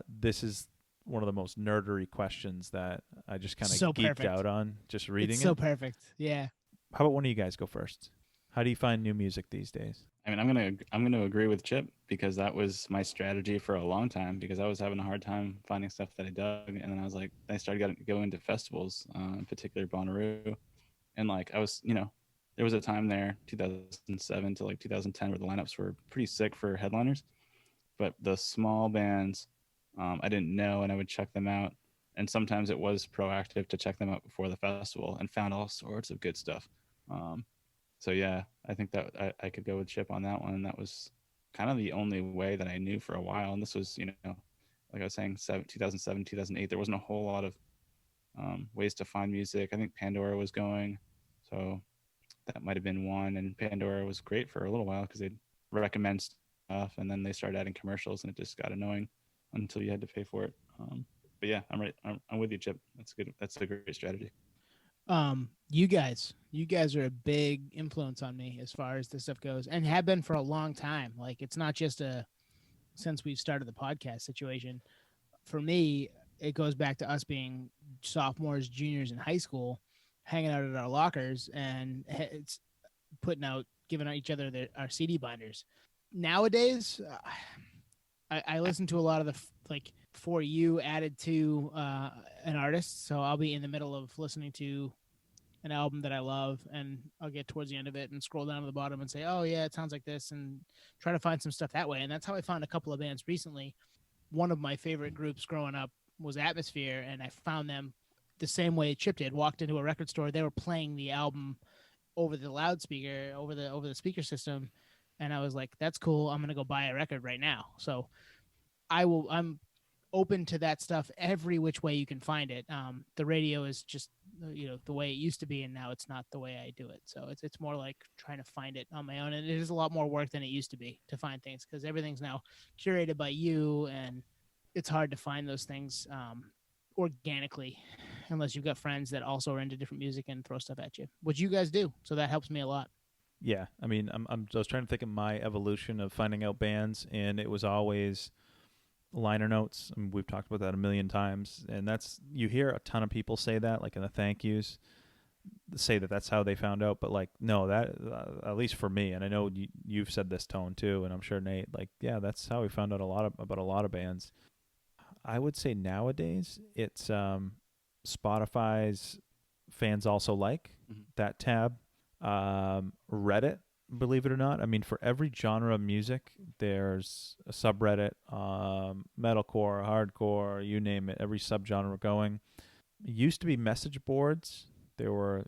This is one of the most nerdery questions that I just kind of geeked out on just reading it. So perfect. Yeah. How about one of you guys go first? How do you find new music these days? I mean, I'm gonna agree with Chip, because that was my strategy for a long time, because I was having a hard time finding stuff that I dug, and then I started going to festivals, in particular Bonnaroo, and like I was, there was a time there, 2007 to like 2010, where the lineups were pretty sick for headliners, but the small bands, I didn't know, and I would check them out, and sometimes it was proactive to check them out before the festival, and found all sorts of good stuff. So yeah, I think that I could go with Chip on that one. That was kind of the only way that I knew for a while, and this was, like I was saying, 2007, 2008. There wasn't a whole lot of ways to find music. I think Pandora was going, so that might have been one. And Pandora was great for a little while because they'd recommend stuff, and then they started adding commercials, and it just got annoying until you had to pay for it. But yeah, I'm right. I'm with you, Chip. That's good. That's a great strategy. You guys are a big influence on me as far as this stuff goes, and have been for a long time. Like, it's not just a since we've started the podcast situation, for me, it goes back to us being sophomores, juniors in high school, hanging out at our lockers and it's giving each other our CD binders. Nowadays, I listen to a lot of the like For You added to an artist, so I'll be in the middle of listening to an album that I love, and I'll get towards the end of it and scroll down to the bottom and say, "Oh yeah, it sounds like this," and try to find some stuff that way. And that's how I found a couple of bands recently. One of my favorite groups growing up was Atmosphere, and I found them the same way Chip did. Walked into a record store, they were playing the album over the loudspeaker, over the speaker system, and I was like, "That's cool. I'm gonna go buy a record right now." So I'm open to that stuff every which way you can find it. The radio is just the way it used to be, and now it's not the way I do it. So it's more like trying to find it on my own, and it is a lot more work than it used to be to find things because everything's now curated by you, and it's hard to find those things organically unless you've got friends that also are into different music and throw stuff at you, which you guys do. So that helps me a lot. Yeah, I mean, I was trying to think of my evolution of finding out bands, and it was always liner notes. I mean, we've talked about that a million times, and you hear a ton of people say that, like in the thank yous, say that that's how they found out. But like, no, that at least for me, and I know you've said this, Tone, too, and I'm sure Nate. Like, yeah, that's how we found out about a lot of bands. I would say nowadays it's Spotify's fans also like that tab, Reddit. Believe it or not, I mean, for every genre of music, there's a subreddit, metalcore, hardcore, you name it, every subgenre going. It used to be message boards. There were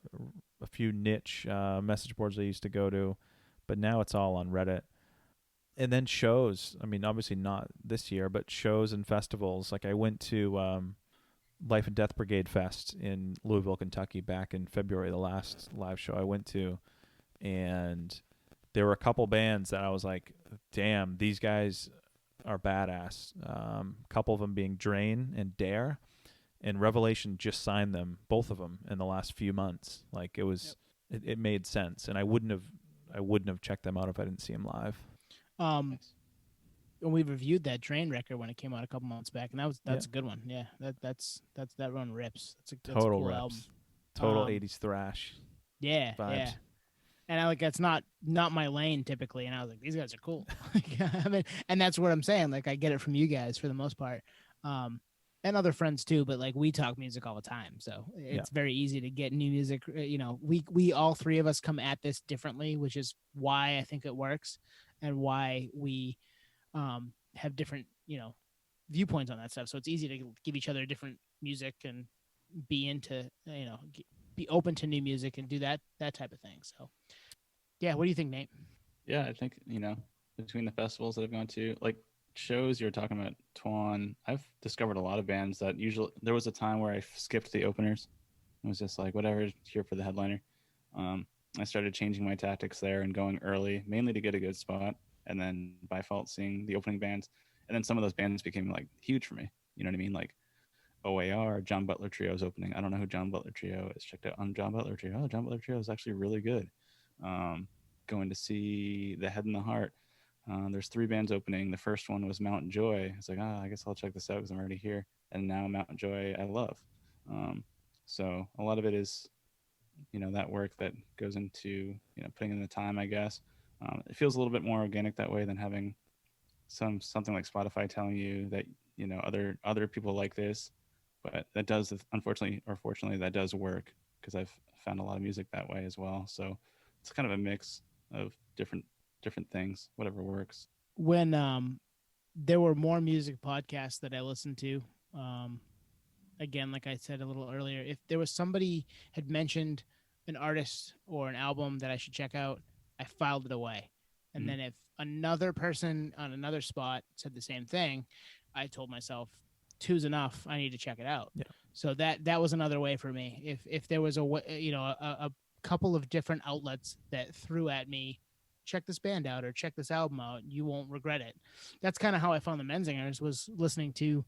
a few niche message boards I used to go to, but now it's all on Reddit. And then shows. I mean, obviously not this year, but shows and festivals. Like I went to Life and Death Brigade Fest in Louisville, Kentucky back in February, the last live show I went to, and there were a couple bands that I was like, damn, these guys are badass. A couple of them being Drain and Dare, and Revelation just signed them, both of them, in the last few months. Like it made sense, and I wouldn't have checked them out if I didn't see them live. And we reviewed that Drain record when it came out a couple months back, and that's a good one. Yeah, that run rips. That's a total cool rips. album. Total 80s thrash. Yeah, vibes. Yeah. And that's not my lane typically. And I was like, these guys are cool. I mean, and that's what I'm saying. Like, I get it from you guys for the most part, and other friends too. But like, we talk music all the time, so it's very easy to get new music. We all three of us come at this differently, which is why I think it works, and why we have different viewpoints on that stuff. So it's easy to give each other different music and be into be open to new music and do that type of thing. So yeah, what do you think, Nate? Yeah, I think between the festivals that I've gone to, like shows you were talking about, Twan, I've discovered a lot of bands that usually, there was a time where I skipped the openers. It was just like whatever, here for the headliner. I started changing my tactics there and going early, mainly to get a good spot, and then by default seeing the opening bands. And then some of those bands became like huge for me. You know what I mean? Like OAR, John Butler Trio is opening. I don't know who John Butler Trio is. Checked out on John Butler Trio. Oh, John Butler Trio is actually really good. Going to see The Head and the Heart. There's 3 bands opening. The first one was Mountain Joy. It's like, I guess I'll check this out because I'm already here. And now Mountain Joy I love. So a lot of it is, that work that goes into, putting in the time, I guess. It feels a little bit more organic that way than having something like Spotify telling you that, other people like this. But that does, unfortunately or fortunately, that does work because I've found a lot of music that way as well. So it's kind of a mix of different things, whatever works. When there were more music podcasts that I listened to, again, like I said a little earlier, if there was somebody had mentioned an artist or an album that I should check out, I filed it away. And then if another person on another spot said the same thing, I told myself, 2's enough. I need to check it out. Yeah. So that was another way for me. If there was a couple of different outlets that threw at me, check this band out or check this album out, you won't regret it. That's kind of how I found the Menzingers, was listening to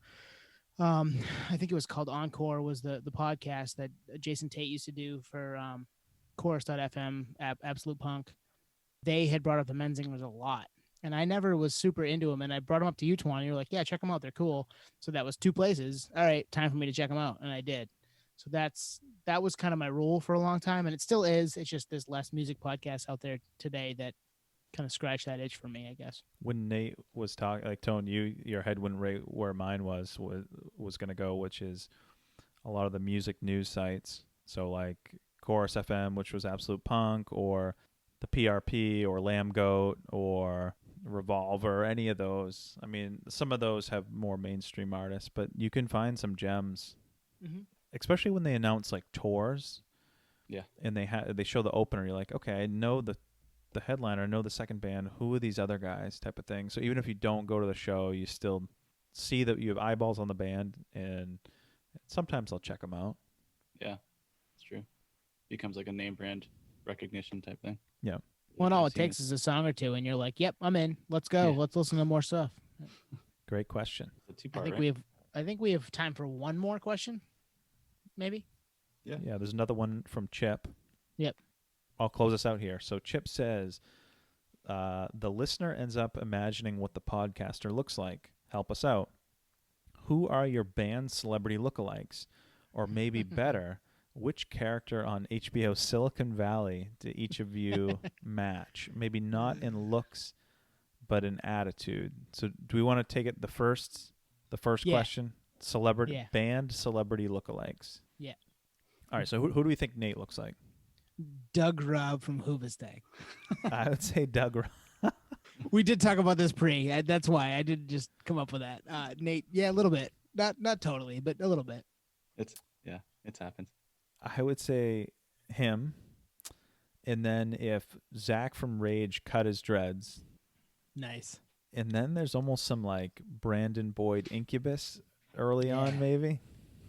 I think it was called Encore, was the podcast that Jason Tate used to do for Chorus.fm, Absolute Punk. They had brought up the Menzingers a lot, and I never was super into them. And I brought them up to you, Twan. And you're like, yeah, check them out. They're cool. So that was 2 places. All right, time for me to check them out, and I did. So that was kind of my rule for a long time, and it still is. It's just there's less music podcasts out there today that kind of scratch that itch for me, I guess. When Nate was talking, like Tone, your head went right where mine was going to go, which is a lot of the music news sites. So like Chorus FM, which was Absolute Punk, or the PRP, or Lamb Goat, or Revolver, any of those. I mean, some of those have more mainstream artists, but you can find some gems, especially when they announce like tours. Yeah, and they show the opener. You're like, okay, I know the headliner, I know the second band. Who are these other guys? Type of thing. So even if you don't go to the show, you still see that you have eyeballs on the band, and sometimes I'll check them out. Yeah, it's true. Becomes like a name brand recognition type thing. Yeah. Well, all it takes is a song or two, and you're like, "Yep, I'm in. Let's go. Yeah. Let's listen to more stuff." Great question. It's a two-part, I think we have time for one more question, maybe. Yeah. Yeah. There's another one from Chip. Yep. I'll close us out here. So Chip says, the listener ends up imagining what the podcaster looks like. Help us out. Who are your band celebrity lookalikes? Or maybe better, which character on HBO's Silicon Valley do each of you match? Maybe not in looks, but in attitude. So do we want to take it the first question? Band celebrity lookalikes. Yeah. All right, so who do we think Nate looks like? Doug Robb from Hoobastank. I would say Doug Robb. We did talk about this pre. That's why I didn't just come up with that. Nate, yeah, a little bit. Not totally, but a little bit. It's happened. I would say him. And then if Zach from Rage cut his dreads. Nice. And then there's almost some like Brandon Boyd Incubus early on, maybe.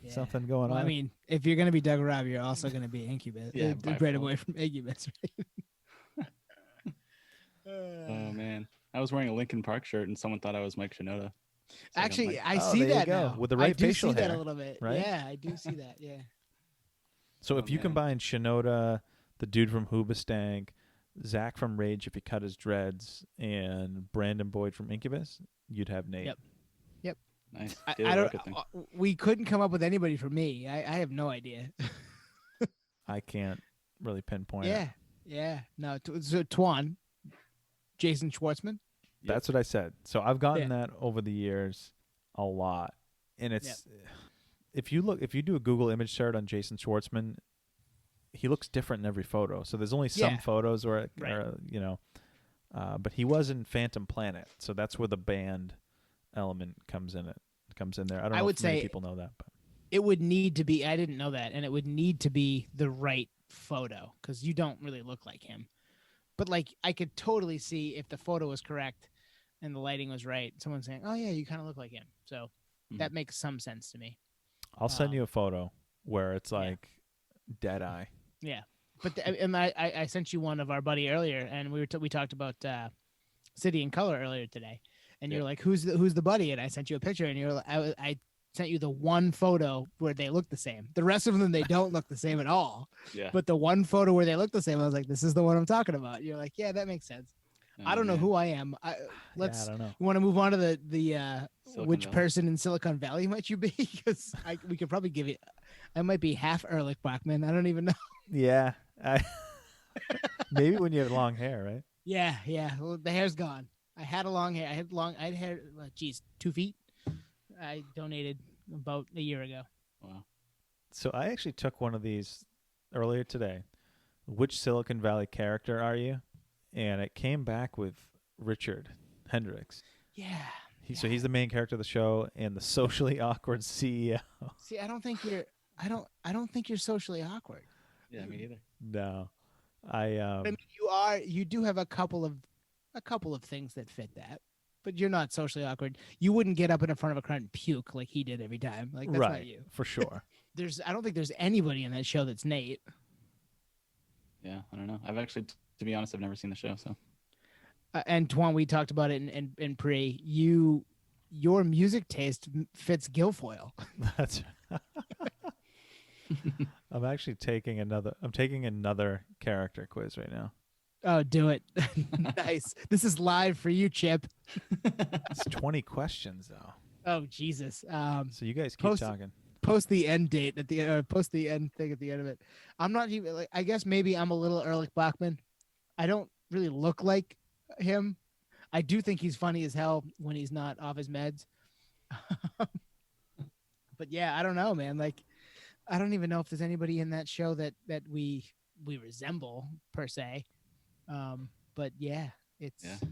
Yeah. Something going on. I mean, if you're going to be Doug Robb, you're also going to be Incubus. Yeah, right away from Incubus. Right? Oh, man. I was wearing a Linkin Park shirt, and someone thought I was Mike Shinoda. So actually, like, I see that now. With the right facial hair. I do see that a little bit. Right? Yeah, I do see that. Yeah. So if you combine Shinoda, the dude from Hoobastank, Zach from Rage if he cut his dreads, and Brandon Boyd from Incubus, you'd have Nate. Yep. Nice. I don't. We couldn't come up with anybody for me. I have no idea. I can't really pinpoint it. Yeah. No. So Twan, Jason Schwartzman. That's what I said. So I've gotten that over the years a lot, and it's if you do a Google image search on Jason Schwartzman, he looks different in every photo. So there's only some photos where but he was in Phantom Planet, so that's where the band element comes in there. I don't know if many people know that, but it would need to be. I didn't know that, and it would need to be the right photo because you don't really look like him. But like, I could totally see if the photo was correct and the lighting was right. Someone saying, "Oh yeah, you kind of look like him." So that makes some sense to me. I'll send you a photo where it's like dead eye. Yeah, but I sent you one of our buddy earlier, and we talked about City and Color earlier today. And you're like, who's the buddy? And I sent you a picture, and you're like, I sent you the one photo where they look the same. The rest of them, they don't look the same at all. Yeah. But the one photo where they look the same, I was like, this is the one I'm talking about. You're like, yeah, that makes sense. I don't know who I am. I don't know. You want to move on to the which Valley. Person in Silicon Valley might you be? Because we could probably give you. I might be half Ehrlich Bachman. I don't even know. Yeah, maybe when you have long hair, right? Yeah. Well, the hair's gone. I had long hair. I had hair. 2 feet. I donated about a year ago. Wow. So I actually took one of these earlier today. Which Silicon Valley character are you? And it came back with Richard Hendricks. Yeah. So he's the main character of the show and the socially awkward CEO. See, I don't think you're socially awkward. Yeah, me neither. No. I mean, you do have a couple of things that fit that, but you're not socially awkward. You wouldn't get up in front of a crowd and puke like he did every time. Like that's not you. For sure. I don't think there's anybody in that show that's Nate. Yeah, I don't know. I've actually, to be honest, I've never seen the show. So, and Twan, we talked about it in pre. Your music taste fits Guilfoyle. That's. I'm actually taking another character quiz right now. Oh, do it. Nice. This is live for you, Chip. It's 20 questions though. Oh, Jesus. So you guys keep post- talking. Post the end date at the post the end thing at the end of it. I'm not even like, I guess maybe I'm a little Ehrlich Bachman. I don't really look like him. I do think he's funny as hell when he's not off his meds. But yeah, I don't know, man. Like, I don't even know if there's anybody in that show that we resemble per se. But yeah, it's Yeah. You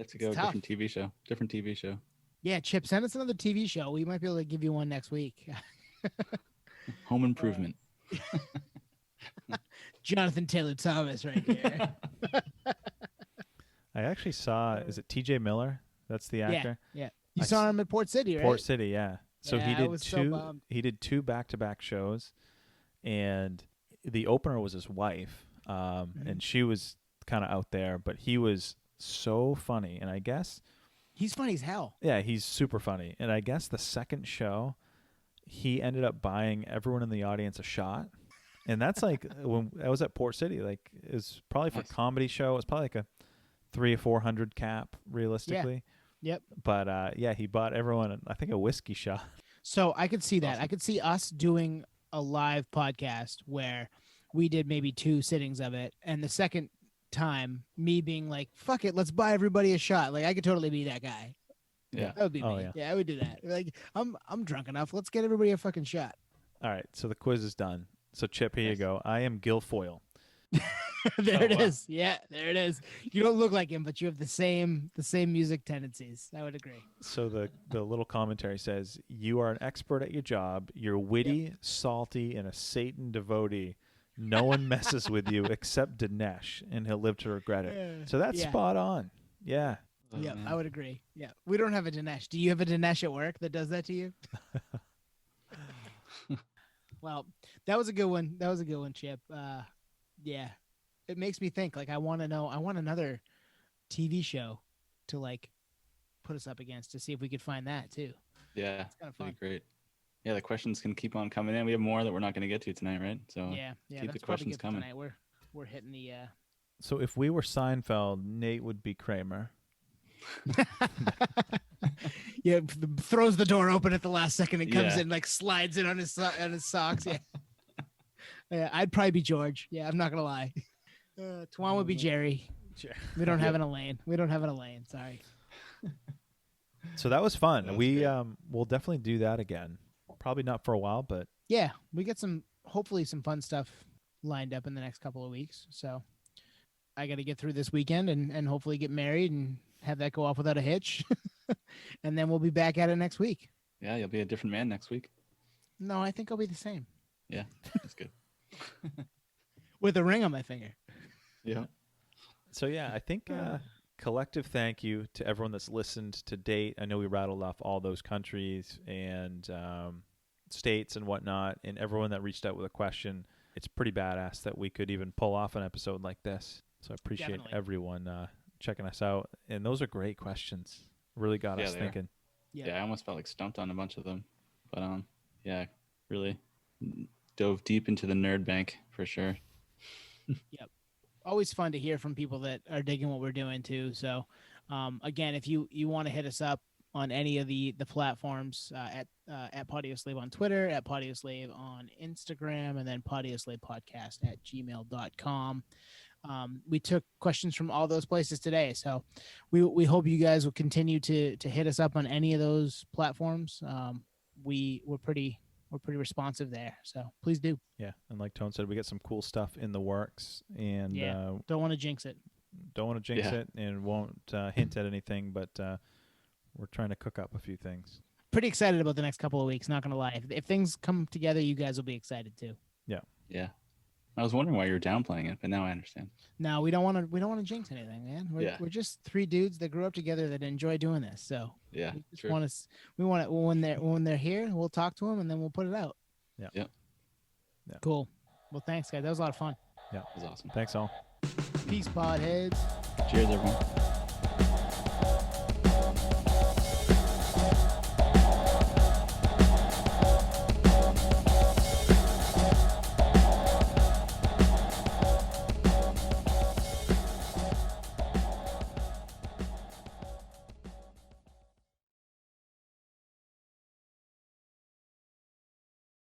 have to go It's tough. different TV show. Different TV show. yeah. Chip, send us another TV show. We might be able to give you one next week. Home Improvement. Jonathan Taylor Thomas, right here. I actually saw. Is it T.J. Miller? That's the actor. Yeah, you I saw him at Port City, right? Port City, yeah. So Yeah, he I did was so two. bummed. He did two back-to-back shows, and the opener was his wife, and she was kind of out there, but he was so funny, and I guess He's funny as hell. yeah, he's super funny, and I guess the second show, he ended up buying everyone in the audience a shot, and that's like when I was at Port City, like it was probably for Nice. a comedy show, it was probably like a 300 or 400 cap realistically. Yep. But yeah, he bought everyone, I think, a whiskey shot. So I could see that. Awesome. I could see us doing a live podcast where we did maybe 2 sittings of it, and the second time, me being like, "Fuck it, let's buy everybody a shot." Like I could totally be that guy. Yeah. That would be Oh, me. yeah. Yeah, I would do that. Like I'm drunk enough. Let's get everybody a fucking shot. All right, so the quiz is done. So Chip, here you Nice. go. I am Guilfoyle. There Oh, it wow. is. Yeah, there it is. You don't look like him, but you have the same music tendencies. I would agree. So the little commentary says, you are an expert at your job. You're witty, salty, and a Satan devotee. No one messes with you except Dinesh, and he'll live to regret it. So that's Yeah. spot on. Yeah. Oh, Yeah, man. I would agree. Yeah, we don't have a Dinesh. Do you have a Dinesh at work that does that to you? Well, that was a good one. That was a good one, Chip. Yeah, it makes me think. Like, I want to know. I want another TV show to like put us up against to see if we could find that too. Yeah. It's kind of That'd fun. be great. Yeah, the questions can keep on coming in. We have more that we're not going to get to tonight, right? So Yeah, yeah. keep the That's probably questions good for coming. tonight. We're hitting the. So if we were Seinfeld, Nate would be Kramer. Yeah, throws the door open at the last second and comes Yeah. in, like slides in on his socks. Yeah, yeah. I'd probably be George. Yeah, I'm not gonna lie. Twan would be Jerry. We don't have an Elaine. We don't have an Elaine. Sorry. So that was fun. That was We great. we'll definitely do that again. Probably not for a while, but Yeah, we get hopefully some fun stuff lined up in the next couple of weeks. So I got to get through this weekend and hopefully get married and have that go off without a hitch. And then we'll be back at it next week. Yeah, you'll be a different man next week. No, I think I'll be the same Yeah, that's good. with a ring on my finger. Yeah. so yeah, I think collective thank you to everyone that's listened to date. I know we rattled off all those countries and states and whatnot, and everyone that reached out with a question. It's pretty badass that we could even pull off an episode like this. So I appreciate Definitely. everyone checking us out. And those are great questions. Really got Yeah, us they are. thinking. Yeah, I almost felt like stumped on a bunch of them. But yeah, really dove deep into the nerd bank for sure. Always fun to hear from people that are digging what we're doing too. So again, if you want to hit us up on any of the platforms at Podioslave on Twitter, at Podioslave on Instagram, and then podioslavepodcast@gmail.com. We took questions from all those places today, so we hope you guys will continue to hit us up on any of those platforms. We're pretty responsive there, so please do. Yeah. And like Tone said, we got some cool stuff in the works, and Yeah. Don't want to jinx it. don't want to jinx Yeah. it and won't hint at anything, but we're trying to cook up a few things. Pretty excited about the next couple of weeks. Not gonna lie, if things come together, you guys will be excited too. Yeah. I was wondering why you were downplaying it, but now I understand. No, we don't want to jinx anything, man. Yeah. We're just 3 dudes that grew up together that enjoy doing this. So Yeah, we just true. want to. We want to when they're here, we'll talk to them and then we'll put it out. Yeah. Yep. Yeah. Cool. Well, thanks, guys. That was a lot of fun. That was awesome. Thanks all. Peace, podheads. Cheers, everyone.